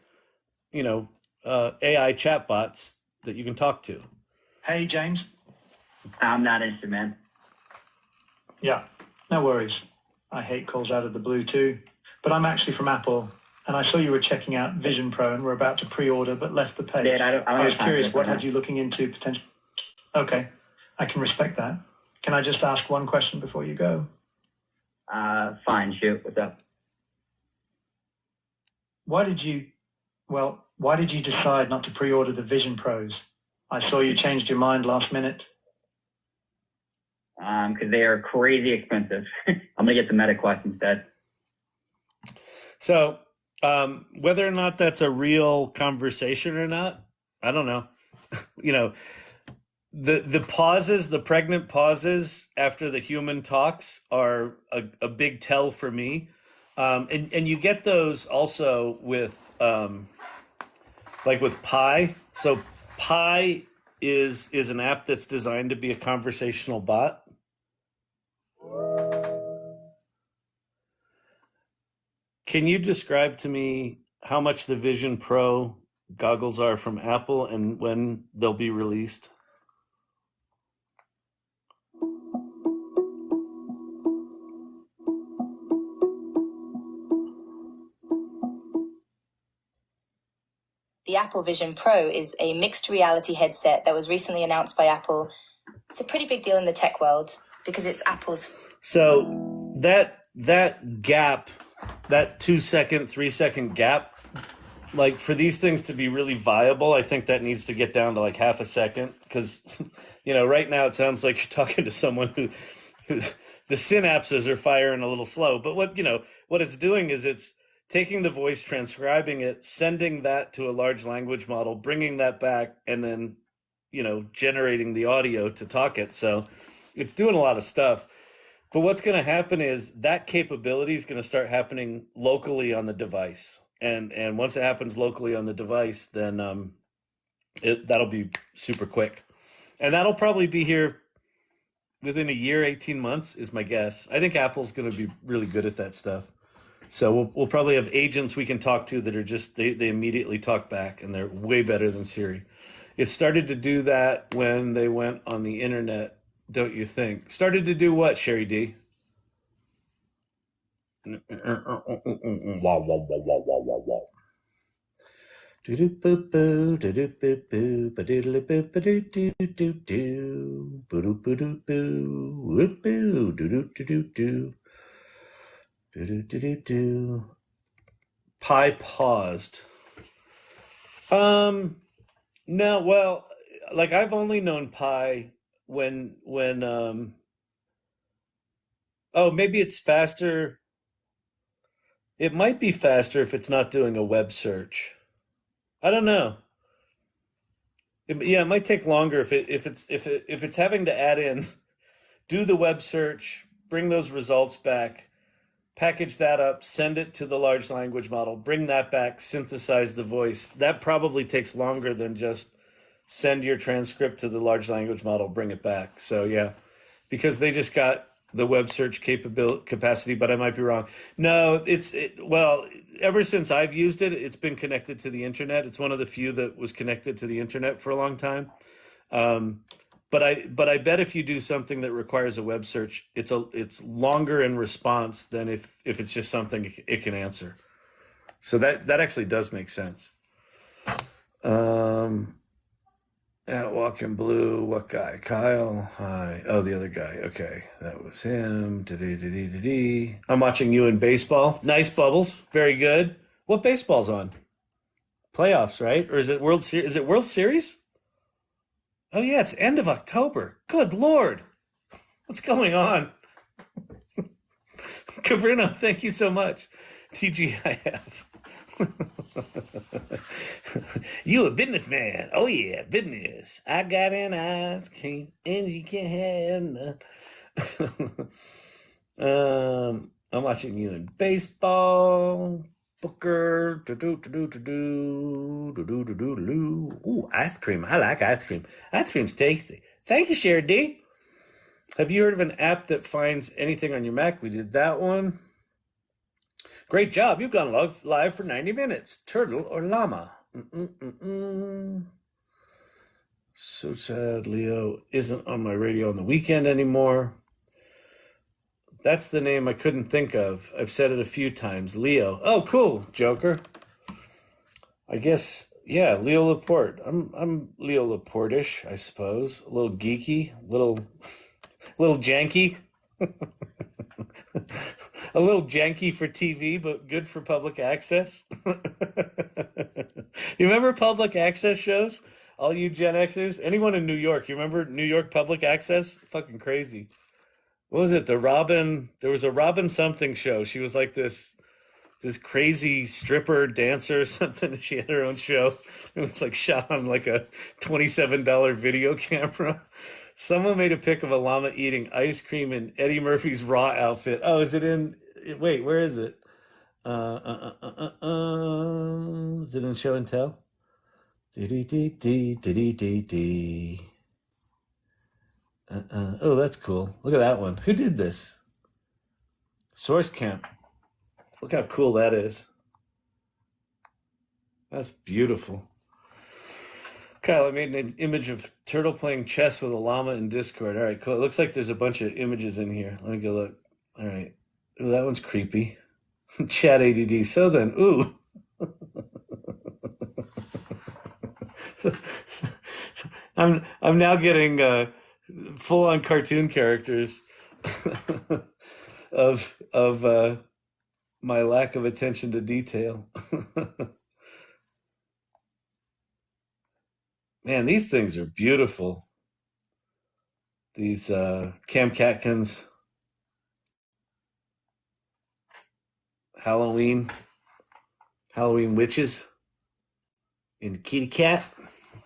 AI chatbots that you can talk to. Hey, James. I'm not interested, man. Yeah, no worries. I hate calls out of the blue too. But I'm actually from Apple, and I saw you were checking out Vision Pro and were about to pre-order but left the page. Dad, I was curious, what had you looking into potential? Okay, I can respect that. Can I just ask one question before you go? Fine, shoot. What's up? Why did you decide not to pre-order the Vision Pros? I saw you changed your mind last minute. Because they are crazy expensive. I'm going to get the Meta Quest instead. So, whether or not that's a real conversation or not, I don't know. The pauses, the pregnant pauses after the human talks are a big tell for me. And you get those also with like with Pi. So Pi is an app that's designed to be a conversational bot. Can you describe to me how much the Vision Pro goggles are from Apple and when they'll be released? The Apple Vision Pro is a mixed reality headset that was recently announced by Apple. It's a pretty big deal in the tech world because it's Apple's. So that gap, that 2 second, 3 second gap, like for these things to be really viable, I think that needs to get down to like half a second because, right now it sounds like you're talking to someone who's the synapses are firing a little slow. But what it's doing is it's taking the voice, transcribing it, sending that to a large language model, bringing that back, and then, generating the audio to talk it. So it's doing a lot of stuff. But what's going to happen is that capability is going to start happening locally on the device. And once it happens locally on the device, then that'll be super quick. And that'll probably be here within a year, 18 months is my guess. I think Apple's going to be really good at that stuff. So we'll probably have agents we can talk to that are just, they immediately talk back, and they're way better than Siri. It started to do that when they went on the internet, don't you think? Started to do what, Sherry D? Wow, wow, wow, wow, wow, wow, wow. Do-do-boo-boo, do-do-boo-boo, ba-do-do-boo-ba-do-do-do-do, boo-do-boo-doo-boo, whoop-boo, do-do-do-do-do, do-do-do-do-do. Pi paused. No, well, like I've only known Pi when maybe it's faster. It might be faster if it's not doing a web search. I don't know. It might take longer if it's having to add in, do the web search, bring those results back, package that up, send it to the large language model, bring that back, synthesize the voice. That probably takes longer than just send your transcript to the large language model, bring it back. So yeah, because they just got the web search capacity, but I might be wrong. No, well, ever since I've used it, it's been connected to the internet. It's one of the few that was connected to the internet for a long time. But I bet if you do something that requires a web search, it's longer in response than if it's just something it can answer. So that actually does make sense. At Walking Blue, what guy? Kyle? Hi. Oh, the other guy. Okay, that was him. I'm watching you in baseball. Nice, Bubbles. Very good. What baseball's on? Playoffs, right? Or is it World Series? Is it World Series? Oh yeah, it's end of October. Good Lord. What's going on? Cabrino, thank you so much. TGIF. You a businessman. Oh yeah, business. I got an ice cream and you can't have none. I'm watching you in baseball. Booker. Ooh, ice cream. I like ice cream. Ice cream's tasty. Thank you, Sherry D. Have you heard of an app that finds anything on your Mac? We did that one. Great job. You've gone live for 90 minutes. Turtle or llama? So sad Leo isn't on my radio on the weekend anymore. That's the name I couldn't think of. I've said it a few times. Leo. Oh, cool, Joker. I guess, yeah, Leo Laporte. I'm Leo Laporte-ish, I suppose. A little geeky, little janky. A little janky for TV, but good for public access. You remember public access shows? All you Gen Xers? Anyone in New York? You remember New York public access? Fucking crazy. What was it? There was a Robin something show. She was like this crazy stripper dancer or something. She had her own show. It was like shot on like a $27 video camera. Someone made a pic of a llama eating ice cream in Eddie Murphy's Raw outfit. Oh, is it in? Wait, where is it? Is it in Show and Tell? Oh, that's cool. Look at that one. Who did this? Source Camp. Look how cool that is. That's beautiful. Kyle, I made an image of turtle playing chess with a llama in Discord. All right, cool. It looks like there's a bunch of images in here. Let me go look. All right. Ooh, that one's creepy. Chat ADD. So then, ooh. I'm now getting full on cartoon characters of my lack of attention to detail. Man, these things are beautiful. These Kamchatkans, Halloween witches in kitty cat.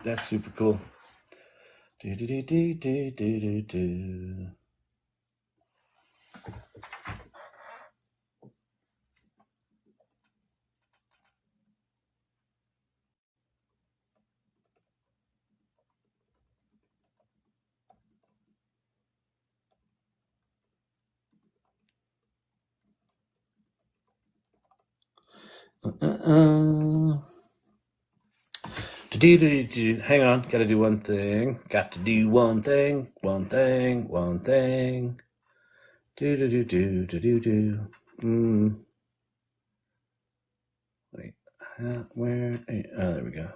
That's super cool. Do do do do do do do. Hang on, gotta do one thing. Got to do one thing, one thing, one thing. Do do do do do do do. Wait, where? Oh, there we go.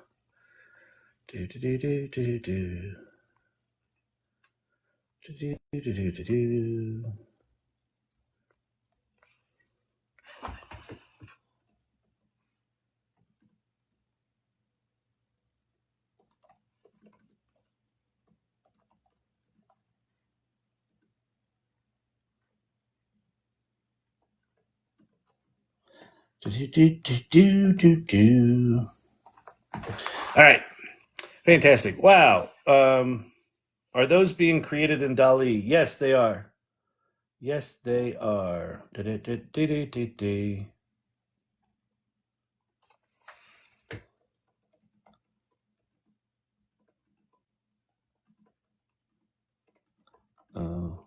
Do do do do do do do do do do do do. Do, do, do, do, do, do. All right, fantastic. Wow. Are those being created in DALL-E? Yes, they are. Yes, they are. Oh.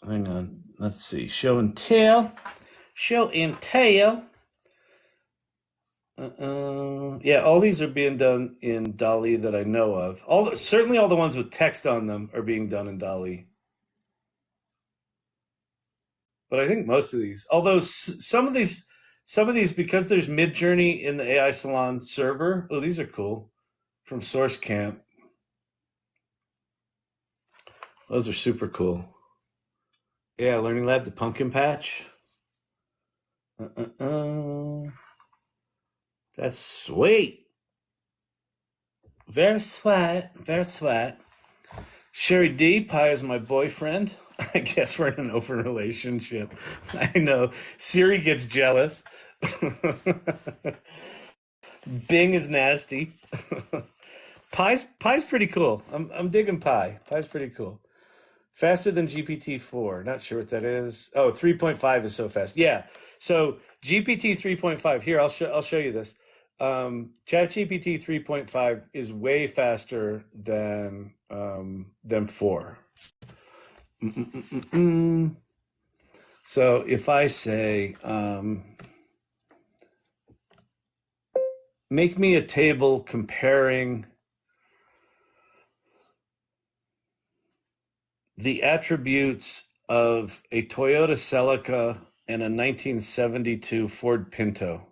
Hang on. Let's see. Show and tell. Show and tell. Yeah, all these are being done in DALL-E that I know of. Certainly all the ones with text on them are being done in DALL-E. But I think most of these, although some of these, because there's Midjourney in the AI Salon server. Oh, these are cool from Source Camp. Those are super cool. Yeah, Learning Lab, the pumpkin patch. That's sweet. Very sweet. Very sweet. Sherry D, Pi is my boyfriend. I guess we're in an open relationship. I know. Siri gets jealous. Bing is nasty. Pi's pretty cool. I'm digging Pi. Pi's pretty cool. Faster than GPT-4. Not sure what that is. Oh, 3.5 is so fast. Yeah. So GPT 3.5. Here, I'll show you this. ChatGPT 3.5 is way faster than 4. So if I say, make me a table comparing the attributes of a Toyota Celica and a 1972 Ford Pinto.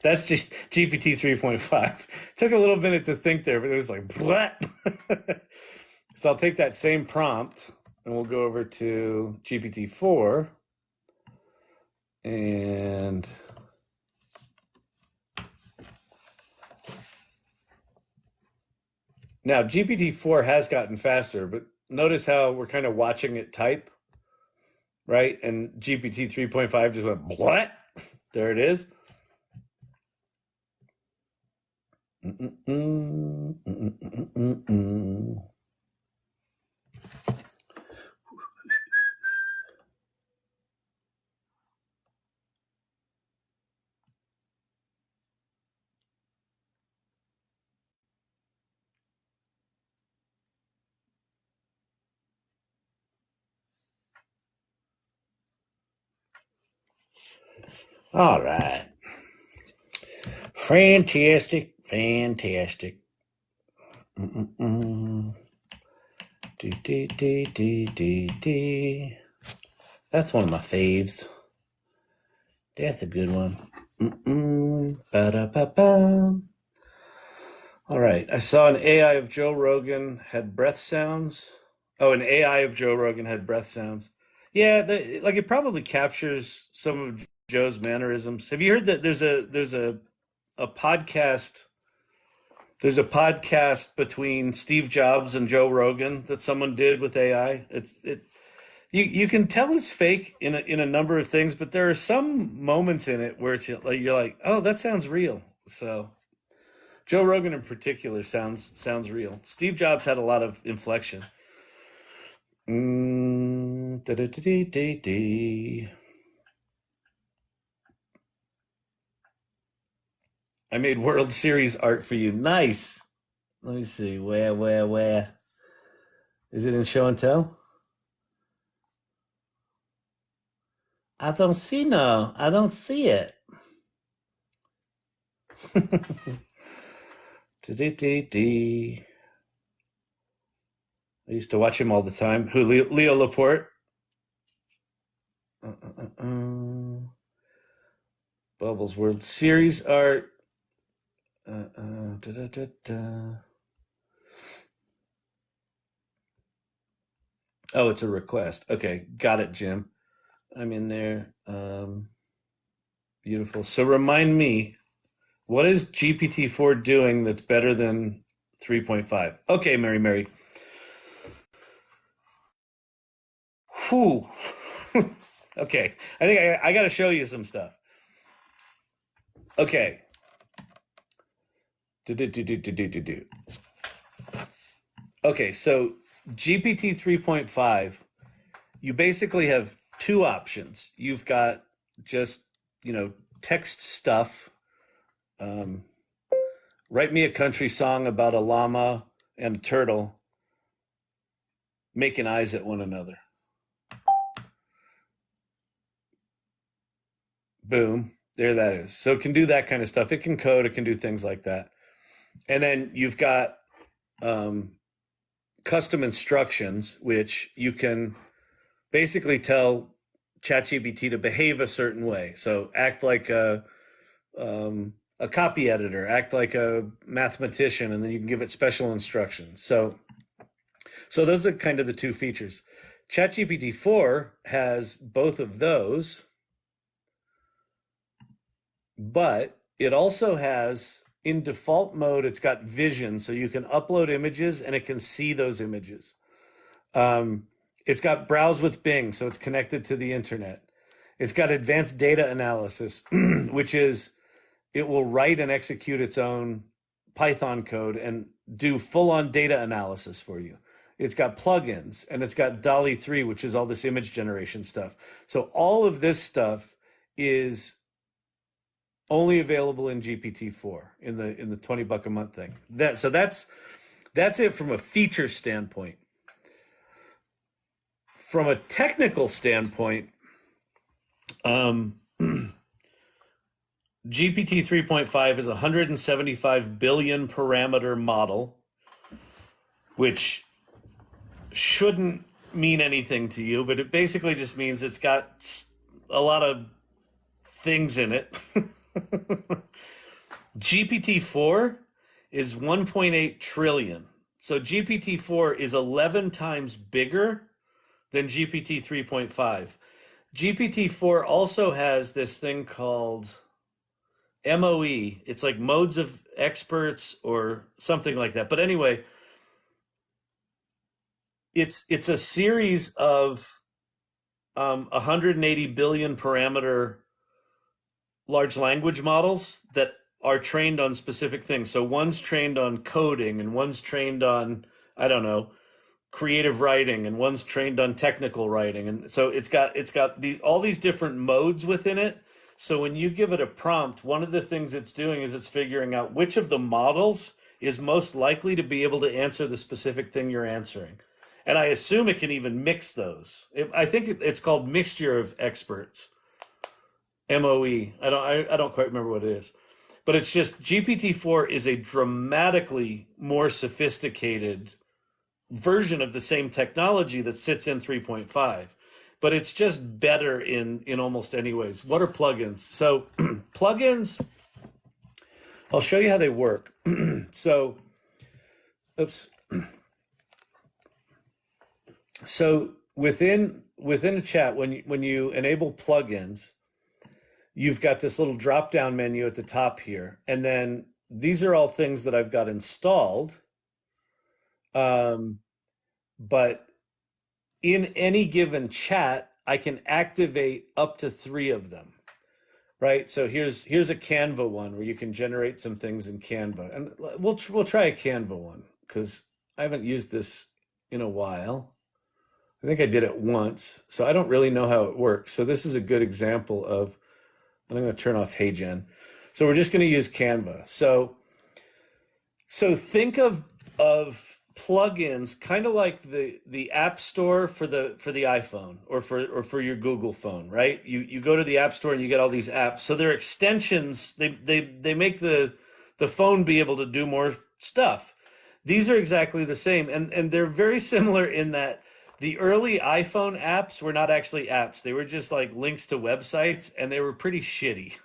That's just GPT 3.5. Took a little minute to think there, but it was like, blah. So I'll take that same prompt and we'll go over to GPT-4 and now GPT-4 has gotten faster, but notice how we're kind of watching it type, right? And GPT 3.5 just went, what? There it is. All right. Fantastic. Fantastic. That's one of my faves. That's a good one. Ba-da-ba-ba. All right. I saw an AI of Joe Rogan had breath sounds. Oh, an AI of Joe Rogan had breath sounds. Yeah, like it probably captures some of Joe's mannerisms. Have you heard that there's a podcast? There's a podcast between Steve Jobs and Joe Rogan that someone did with AI. You can tell it's fake in a number of things, but there are some moments in it where you're like, oh, that sounds real. So Joe Rogan in particular sounds real. Steve Jobs had a lot of inflection. Da-da-da-dee-dee-dee. I made World Series art for you. Nice. Let me see. Where? Is it in show and tell? I don't see no. I don't see it. Da-dee-dee-dee. I used to watch him all the time. Who, Leo Laporte? Bubbles World Series art. Da-da-da-da. Oh, it's a request. Okay, got it, Jim. I'm in there. Beautiful. So remind me, what is GPT-4 doing that's better than 3.5? Okay, Mary. Whew. Okay, I think I got to show you some stuff. Okay. Okay, so GPT 3.5, you basically have two options. You've got just, text stuff. Write me a country song about a llama and a turtle making eyes at one another. Boom. There that is. So it can do that kind of stuff. It can code. It can do things like that. And then you've got custom instructions, which you can basically tell ChatGPT to behave a certain way. So act like a copy editor, act like a mathematician, and then you can give it special instructions. So those are kind of the two features. ChatGPT 4 has both of those, but it also has, in default mode, it's got vision, so you can upload images and it can see those images. It's got browse with Bing, so it's connected to the internet. It's got advanced data analysis, which is it will write and execute its own Python code and do full-on data analysis for you. It's got plugins, and it's got DALL-E 3, which is all this image generation stuff. So all of this stuff is only available in GPT-4 in the $20 a month thing. That's it from a feature standpoint. From a technical standpoint, GPT 3.5 is a 175 billion parameter model, which shouldn't mean anything to you, but it basically just means it's got a lot of things in it. GPT-4 is 1.8 trillion. So GPT-4 is 11 times bigger than GPT 3.5. GPT-4 also has this thing called MOE. It's like modes of experts or something like that. But anyway, it's a series of 180 billion parameter large language models that are trained on specific things. So one's trained on coding, and one's trained on, I don't know, creative writing, and one's trained on technical writing. And so it's got all these different modes within it. So when you give it a prompt, one of the things it's doing is it's figuring out which of the models is most likely to be able to answer the specific thing you're answering. And I assume it can even mix those. I think it's called mixture of experts. MOE. I don't quite remember what it is. But it's just GPT-4 is a dramatically more sophisticated version of the same technology that sits in 3.5. But it's just better in almost any ways. What are plugins? So plugins, I'll show you how they work. So, oops. So within a chat, when you enable plugins, you've got this little drop-down menu at the top here. And then these are all things that I've got installed. But in any given chat, I can activate up to 3 of them, right? So here's a Canva one where you can generate some things in Canva. And we'll try a Canva one because I haven't used this in a while. I think I did it once, so I don't really know how it works. So this is a good example of, and I'm going to turn off HeyGen. So we're just going to use Canva. So think of plugins kind of like the App Store for the iPhone or for your Google phone, right? You go to the App Store and you get all these apps. So they're extensions. They make the phone be able to do more stuff. These are exactly the same, and they're very similar in that the early iPhone apps were not actually apps. They were just like links to websites, and they were pretty shitty.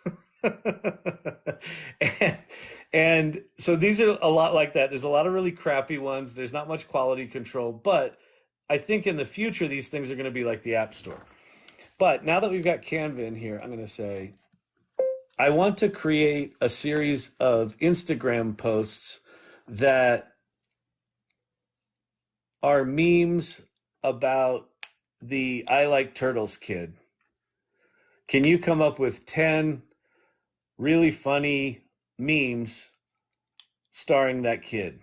and so these are a lot like that. There's a lot of really crappy ones. There's not much quality control, but I think in the future, these things are going to be like the App Store. But now that we've got Canva in here, I'm going to say, I want to create a series of Instagram posts that are memes about the I Like Turtles kid. Can you come up with 10 really funny memes starring that kid?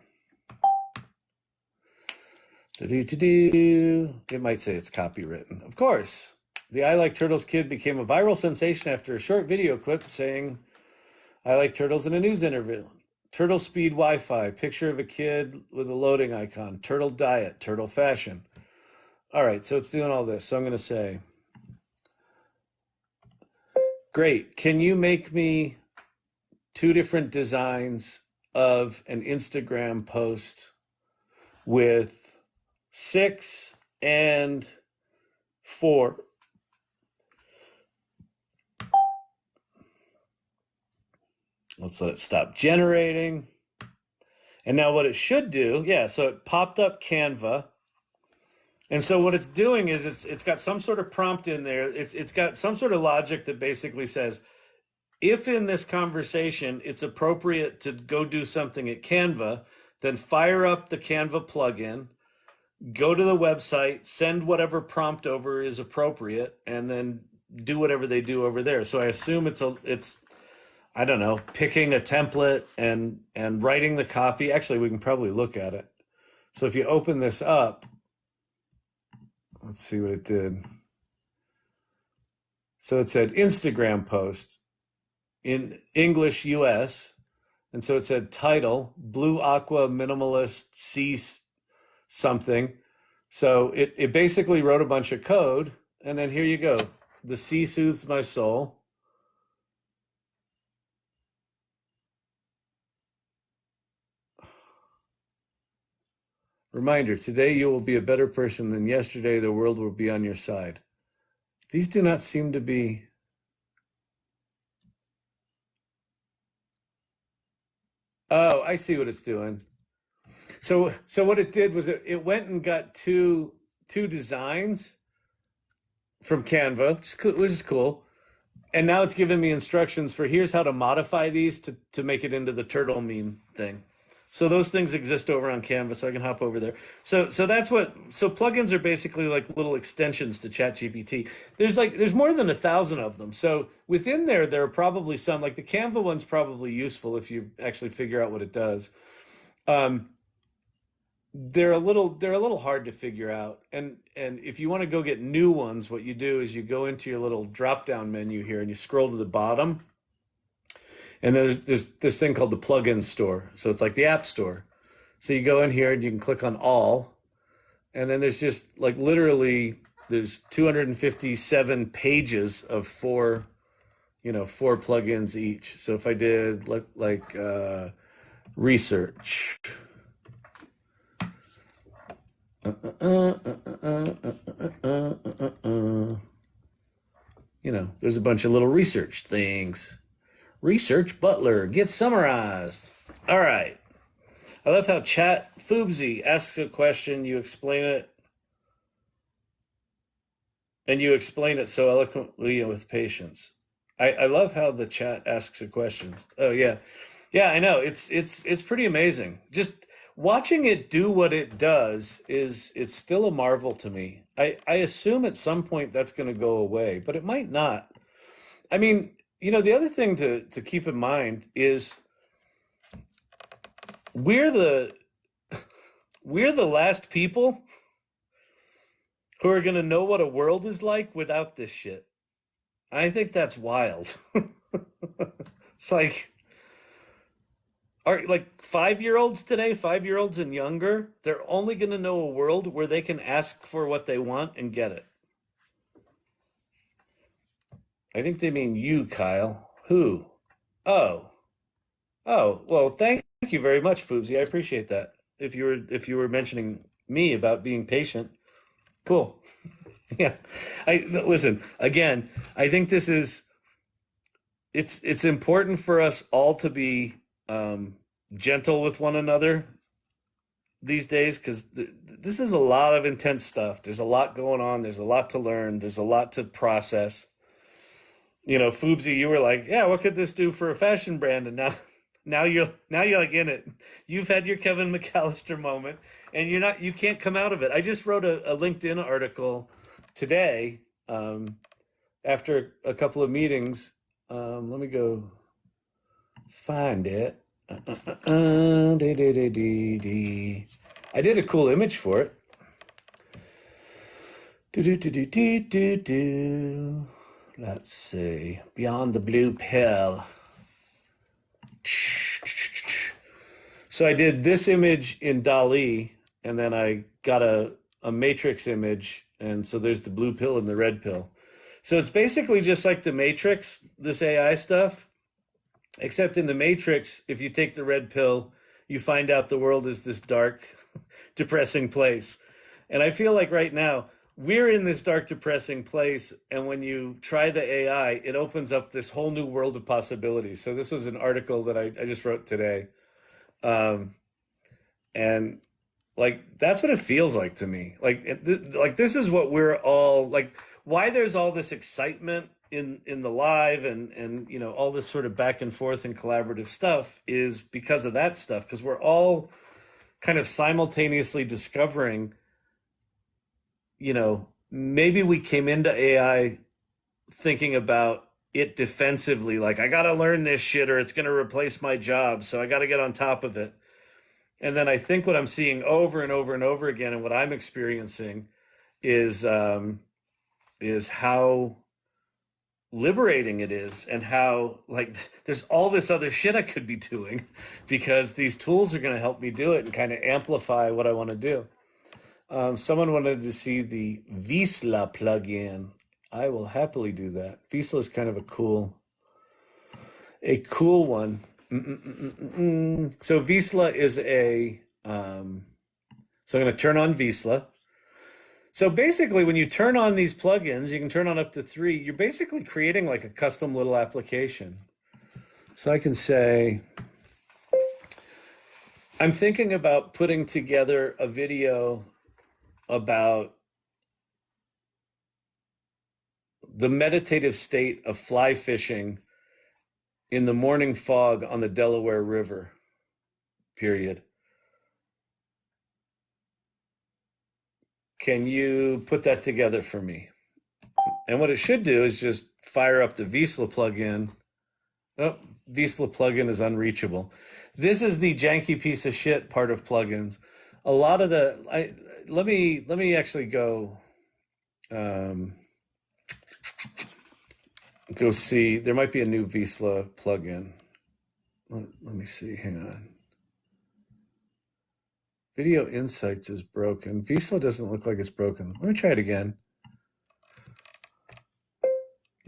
It might say it's copywritten. Of course. The I Like Turtles kid became a viral sensation after a short video clip saying, I like turtles in a news interview. Turtle speed Wi-Fi, picture of a kid with a loading icon, turtle diet, turtle fashion. All right, so it's doing all this. So I'm going to say, great, can you make me 2 different designs of an Instagram post with 6 and 4? Let's let it stop generating. And now what it should do, so it popped up Canva. And so what it's doing is it's got some sort of prompt in there. It's got some sort of logic that basically says, if in this conversation it's appropriate to go do something at Canva, then fire up the Canva plugin, go to the website, send whatever prompt over is appropriate, and then do whatever they do over there. So I assume it's I don't know, picking a template and writing the copy. Actually, we can probably look at it. So if you open this up, let's see what it did. So it said Instagram post in English US. And so it said title, blue aqua minimalist sea something. So it basically wrote a bunch of code. And then here you go. The sea soothes my soul. Reminder, today you will be a better person than yesterday. The world will be on your side. These do not seem to be... Oh, I see what it's doing. So what it did was it went and got two designs from Canva, which is cool. And now it's giving me instructions for here's how to modify these to make it into the turtle meme thing. So those things exist over on Canva, so I can hop over there. So plugins are basically like little extensions to ChatGPT. There's more than 1,000 of them. So within there are probably some, like the Canva one's probably useful if you actually figure out what it does. They're a little hard to figure out. And if you want to go get new ones, what you do is you go into your little drop-down menu here and you scroll to the bottom. And there's this thing called the plugin store. So it's like the App Store. So you go in here and you can click on all. And then there's just like literally there's 257 pages of 4 you know, 4 plugins each. So if I did like research, you know, there's a bunch of little research things. Research Butler, get summarized. All right. I love how Chat Foobsy asks a question, you explain it, and you explain it so eloquently and with patience. I love how the chat asks the questions. Oh yeah. Yeah, I know. It's pretty amazing. Just watching it do what it does is it's still a marvel to me. I assume at some point that's going to go away, but it might not. I mean, you know, the other thing to keep in mind is we're the last people who are going to know what a world is like without this shit. I think that's wild. It's like, are like 5-year-olds today, 5-year-olds and younger, they're only going to know a world where they can ask for what they want and get it. I think they mean you, Kyle. Who? Oh. Oh, well, thank you very much, Foobsy. I appreciate that. If you were mentioning me about being patient, cool. Yeah. I listen, again, I think this is it's important for us all to be gentle with one another these days because this is a lot of intense stuff. There's a lot going on. There's a lot to learn. There's a lot to process. You know, Foobsy, you were like, "Yeah, what could this do for a fashion brand?" And now you're like in it. You've had your Kevin McAllister moment, and you can't come out of it. I just wrote a LinkedIn article today after a couple of meetings. Let me go find it. I did a cool image for it. Let's see. Beyond the Blue Pill. So I did this image in DALL-E, and then I got a matrix image, and so there's the blue pill and the red pill. So it's basically just like the Matrix, this AI stuff, except in the Matrix, if you take the red pill, you find out the world is this dark, depressing place. And I feel like right now, we're in this dark, depressing place. And when you try the AI, it opens up this whole new world of possibilities. So this was an article that I just wrote today. And like, that's what it feels like to me. Like this is what we're all like, why there's all this excitement in the live and you know, all this sort of back and forth and collaborative stuff is because of that stuff. Because we're all kind of simultaneously discovering, you know, maybe we came into AI thinking about it defensively, like I got to learn this shit or it's going to replace my job, so I got to get on top of it. And then I think what I'm seeing over and over and over again, and what I'm experiencing, is how liberating it is, and how like there's all this other shit I could be doing because these tools are going to help me do it and kind of amplify what I want to do. Someone wanted to see the Visla plugin. I will happily do that. Visla is kind of a cool one. So Visla is a, so I'm going to turn on Visla. So basically, when you turn on these plugins, you can turn on up to 3. You're basically creating like a custom little application. So I can say, I'm thinking about putting together a video about the meditative state of fly fishing in the morning fog on the Delaware River, period. Can you put that together for me? And what it should do is just fire up the Visla plugin. Oh, Visla plugin is unreachable. This is the janky piece of shit part of plugins. A lot of the, let me actually go see. There might be a new Visla plugin. Let me see. Hang on. Video Insights is broken. Visla doesn't look like it's broken. Let me try it again.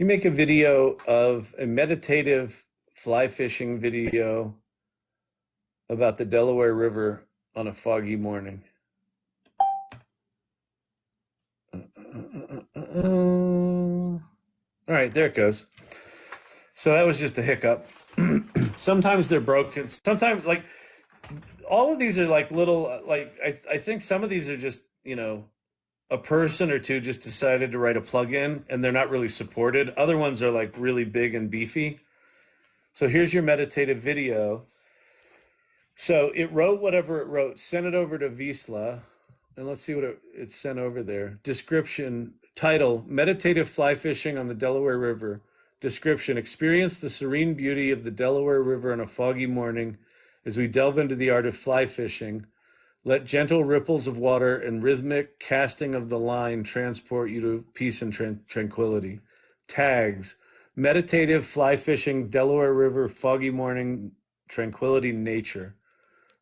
You make a video of a meditative fly fishing video about the Delaware River on a foggy morning. All right, there it goes. So that was just a hiccup. Sometimes they're broken. Sometimes, like, all of these are like little, like, I think some of these are just, you know, a person or two just decided to write a plugin and they're not really supported. Other ones are like really big and beefy. So here's your meditative video. So it wrote whatever it wrote, sent it over to Wisla, and let's see what it's sent over there. Description, title, Meditative Fly Fishing on the Delaware River. Description, experience the serene beauty of the Delaware River on a foggy morning as we delve into the art of fly fishing. Let gentle ripples of water and rhythmic casting of the line transport you to peace and tranquility. Tags, meditative fly fishing, Delaware River, foggy morning, tranquility, nature.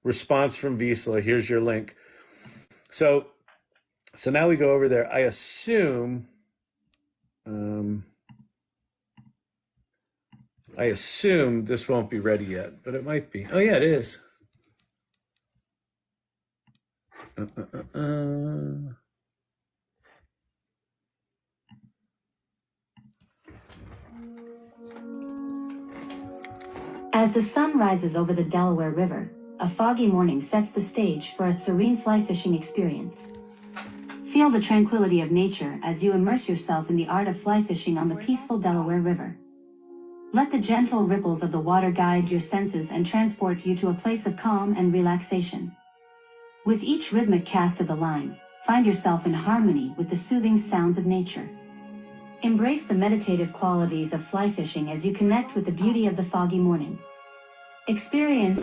Response from Wisla, here's your link. So now we go over there. I assume this won't be ready yet, but it might be. Oh yeah, it is. As the sun rises over the Delaware River, a foggy morning sets the stage for a serene fly fishing experience. Feel the tranquility of nature as you immerse yourself in the art of fly fishing on the peaceful Delaware River. Let the gentle ripples of the water guide your senses and transport you to a place of calm and relaxation. With each rhythmic cast of the line, find yourself in harmony with the soothing sounds of nature. Embrace the meditative qualities of fly fishing as you connect with the beauty of the foggy morning. Experience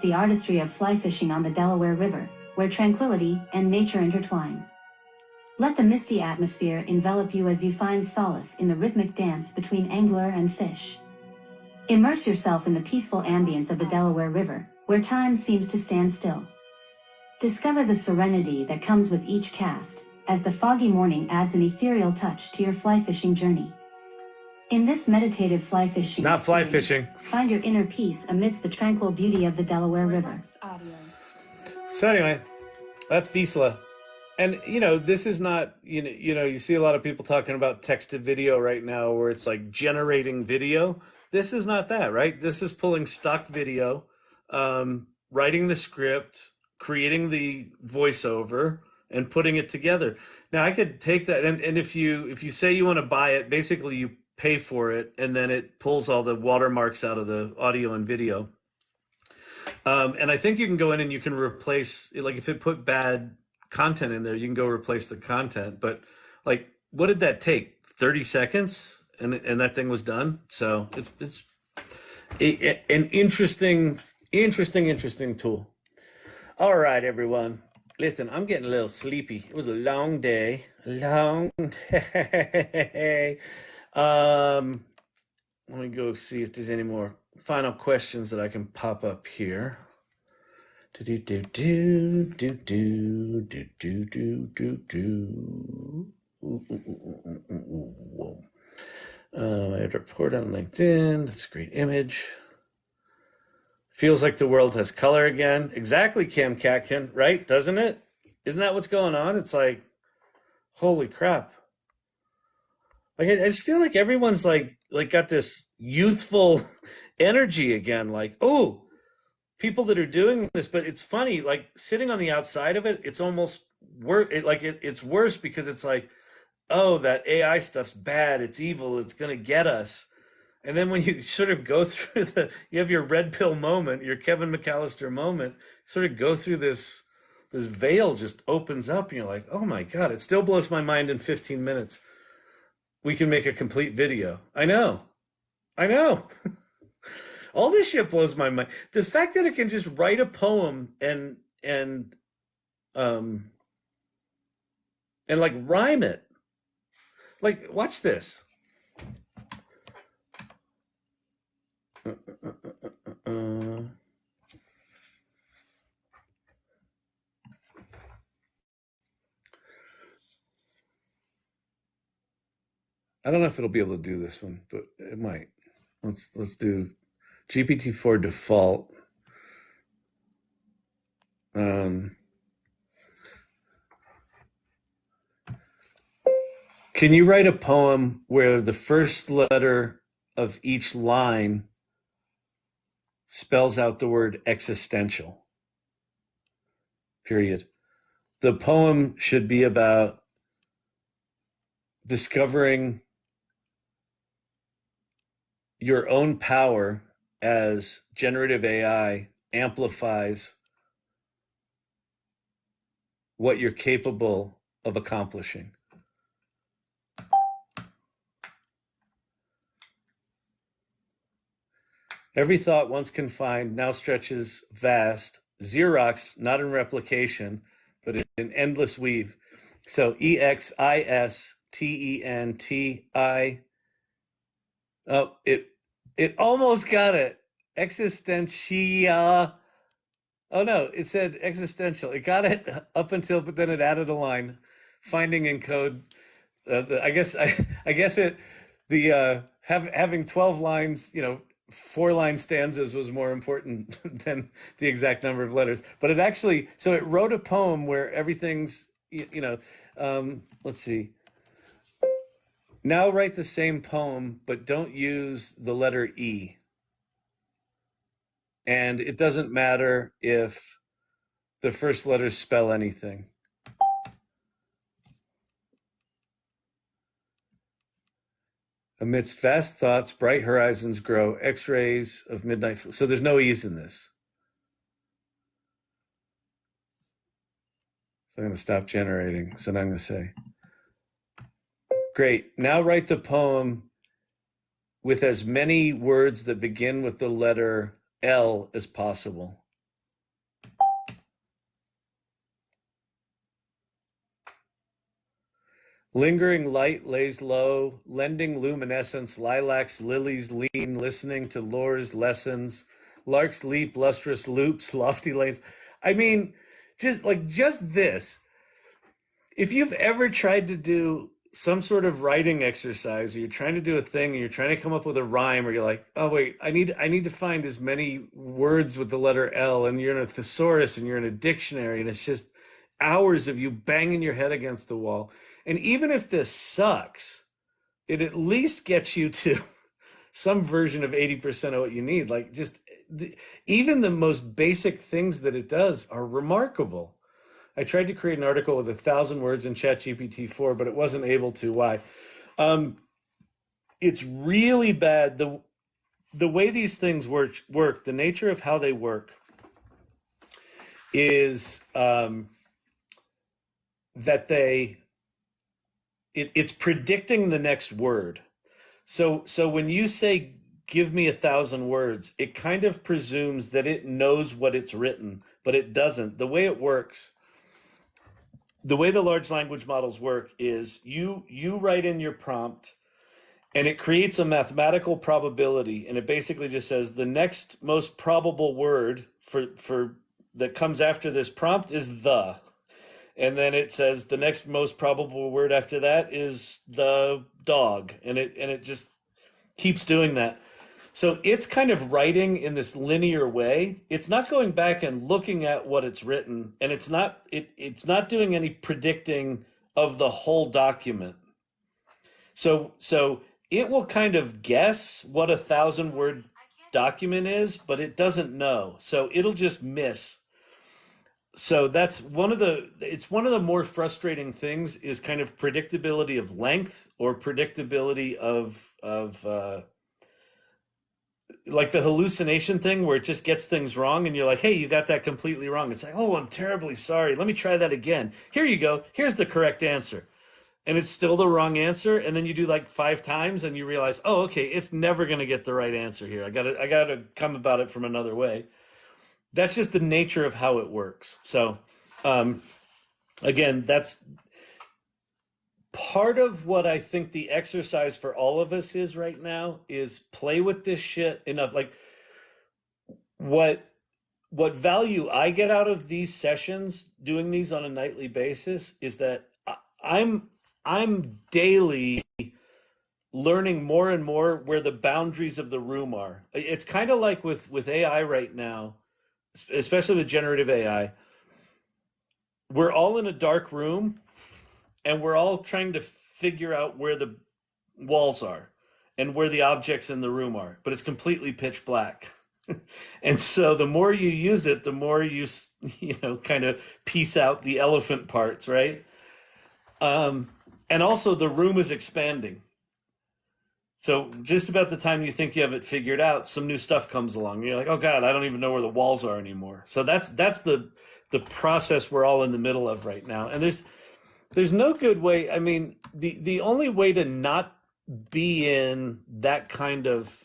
the artistry of fly fishing on the Delaware River, where tranquility and nature intertwine. Let the misty atmosphere envelop you as you find solace in the rhythmic dance between angler and fish. Immerse yourself in the peaceful ambience of the Delaware River, where time seems to stand still. Discover the serenity that comes with each cast, as the foggy morning adds an ethereal touch to your fly fishing journey. In this meditative fly fishing Not fly fishing. Find your inner peace amidst the tranquil beauty of the Delaware River. So anyway, that's Wisla. And, you know, this is not, you see a lot of people talking about text to video right now where it's like generating video. This is not that, right? This is pulling stock video, writing the script, creating the voiceover, and putting it together. Now, I could take that, and if you say you want to buy it, basically you pay for it, and then it pulls all the watermarks out of the audio and video. And I think you can go in and you can replace, like if it put bad content in there, you can go replace the content. But like, what did that take? 30 seconds, and that thing was done. So it's an interesting tool. All right, everyone. Listen, I'm getting a little sleepy. It was a long day. Let me go see if there's any more final questions that I can pop up here. I had a report on LinkedIn. That's a great image. Feels like the world has color again. Exactly, Cam Catkin, right? Doesn't it? Isn't that what's going on? It's like, holy crap. Like, I just feel like everyone's like got this youthful energy again. Like, oh, people that are doing this, but it's funny, like sitting on the outside of it, it's almost worse. It's worse because it's like, oh, that AI stuff's bad. It's evil. It's going to get us. And then when you sort of go through you have your red pill moment, your Kevin McAllister moment, sort of go through this veil just opens up and you're like, oh my God, it still blows my mind in 15 minutes. We can make a complete video. I know. All this shit blows my mind. The fact that it can just write a poem and like rhyme it. Like, watch this. I don't know if it'll be able to do this one, but it might. Let's do GPT-4 default. Can you write a poem where the first letter of each line spells out the word existential? Period. The poem should be about discovering your own power as generative AI amplifies what you're capable of accomplishing. Every thought once confined now stretches vast. Xerox, not in replication, but in endless weave. So EXISTENTI. Oh, it almost got it. Existentia. Oh no, it said existential. It got it up until, but then it added a line. Finding in code. I guess having 12 lines, 4-line stanzas was more important than the exact number of letters. But it actually, so it wrote a poem where everything's, let's see. Now write the same poem, but don't use the letter E. And it doesn't matter if the first letters spell anything. Amidst vast thoughts, bright horizons grow, X-rays of midnight. So there's no E's in this. So I'm going to stop generating. So now I'm going to say, great. Now write the poem with as many words that begin with the letter L as possible. Lingering light lays low, lending luminescence, lilacs, lilies lean, listening to Lore's lessons, larks leap, lustrous loops, lofty lanes. I mean, just this. If you've ever tried to do some sort of writing exercise, or you're trying to do a thing, and you're trying to come up with a rhyme, or you're like, oh wait, I need to find as many words with the letter L, and you're in a thesaurus and you're in a dictionary, and it's just hours of you banging your head against the wall. And even if this sucks, it at least gets you to some version of 80% of what you need. Like, just even the most basic things that it does are remarkable. I tried to create an article with 1,000 words in ChatGPT 4, but it wasn't able to. Why? It's really bad. The way these things work, the nature of how they work is that it's predicting the next word. So when you say, give me 1,000 words, it kind of presumes that it knows what it's written, but it doesn't. The way it works, the way the large language models work is you write in your prompt, and it creates a mathematical probability, and it basically just says the next most probable word for that comes after this prompt is the. And then it says the next most probable word after that is the dog. And it just keeps doing that. So it's kind of writing in this linear way. It's not going back and looking at what it's written, and it's not doing any predicting of the whole document. So it will kind of guess what 1,000-word document is, but it doesn't know. So it'll just miss. So that's one of the more frustrating things, is kind of predictability of length, or predictability of like the hallucination thing, where it just gets things wrong, and you're like, hey, you got that completely wrong. It's like, oh, I'm terribly sorry. Let me try that again. Here you go. Here's the correct answer. And it's still the wrong answer. And then you do like 5 times and you realize, oh, okay, it's never going to get the right answer here. I got to come about it from another way. That's just the nature of how it works. So, again, that's part of what I think the exercise for all of us is right now, is play with this shit enough. Like, what value I get out of these sessions, doing these on a nightly basis, is that I'm daily learning more and more where the boundaries of the room are. It's kind of like with AI right now, especially with generative AI. We're all in a dark room and we're all trying to figure out where the walls are and where the objects in the room are, but it's completely pitch black. And so the more you use it, the more you kind of piece out the elephant parts, right? And also the room is expanding. So just about the time you think you have it figured out, some new stuff comes along. You're like, oh God, I don't even know where the walls are anymore. So that's the process we're all in the middle of right now. And there's no good way. I mean, the only way to not be in that kind of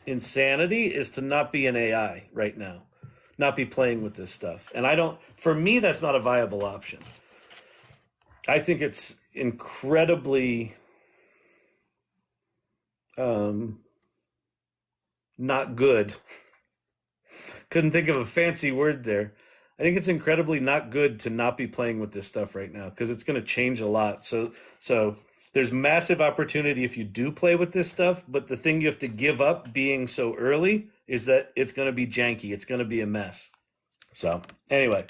insanity is to not be an AI right now, not be playing with this stuff. And for me, that's not a viable option. I think it's incredibly not good. Couldn't think of a fancy word there. I think it's incredibly not good to not be playing with this stuff right now because it's going to change a lot. So there's massive opportunity if you do play with this stuff, but the thing you have to give up being so early is that it's going to be janky. It's going to be a mess. So anyway.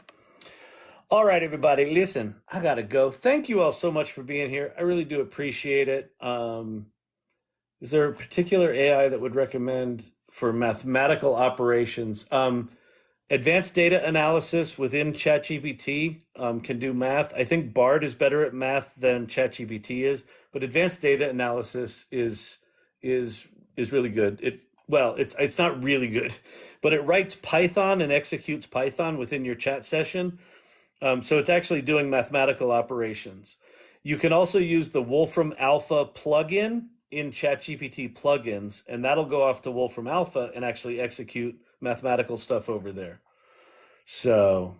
All right, everybody, listen, I got to go. Thank you all so much for being here. I really do appreciate it. Is there a particular AI that would recommend for mathematical operations? Advanced data analysis within ChatGPT can do math. I think Bard is better at math than ChatGPT is, but advanced data analysis is really good. It's not really good, but it writes Python and executes Python within your chat session. So it's actually doing mathematical operations. You can also use the Wolfram Alpha plugin in ChatGPT plugins, and that'll go off to Wolfram Alpha and actually execute mathematical stuff over there. So,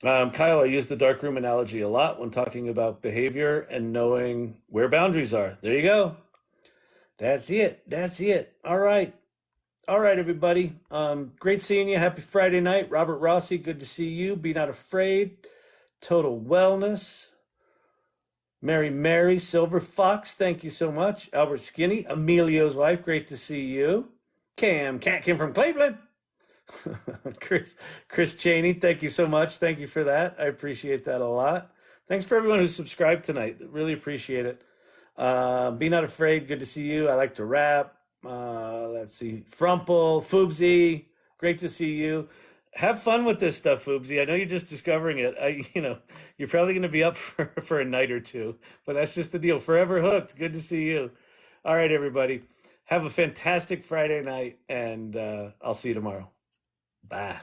Kyle, I use the darkroom analogy a lot when talking about behavior and knowing where boundaries are. There you go. That's it. All right, everybody. Great seeing you. Happy Friday night. Robert Rossi, good to see you. Be not afraid. Total Wellness. Mary, Silver Fox, thank you so much. Albert Skinny, Emilio's wife, great to see you. Cat Kim from Cleveland. Chris Cheney, thank you so much. Thank you for that. I appreciate that a lot. Thanks for everyone who subscribed tonight. Really appreciate it. Be not afraid, good to see you. I like to rap. Let's see. Frumple, Foobsy, great to see you. Have fun with this stuff, Foobsy. I know you're just discovering it. You're probably going to be up for a night or two, but that's just the deal. Forever hooked. Good to see you. All right, everybody. Have a fantastic Friday night, and I'll see you tomorrow. Bye.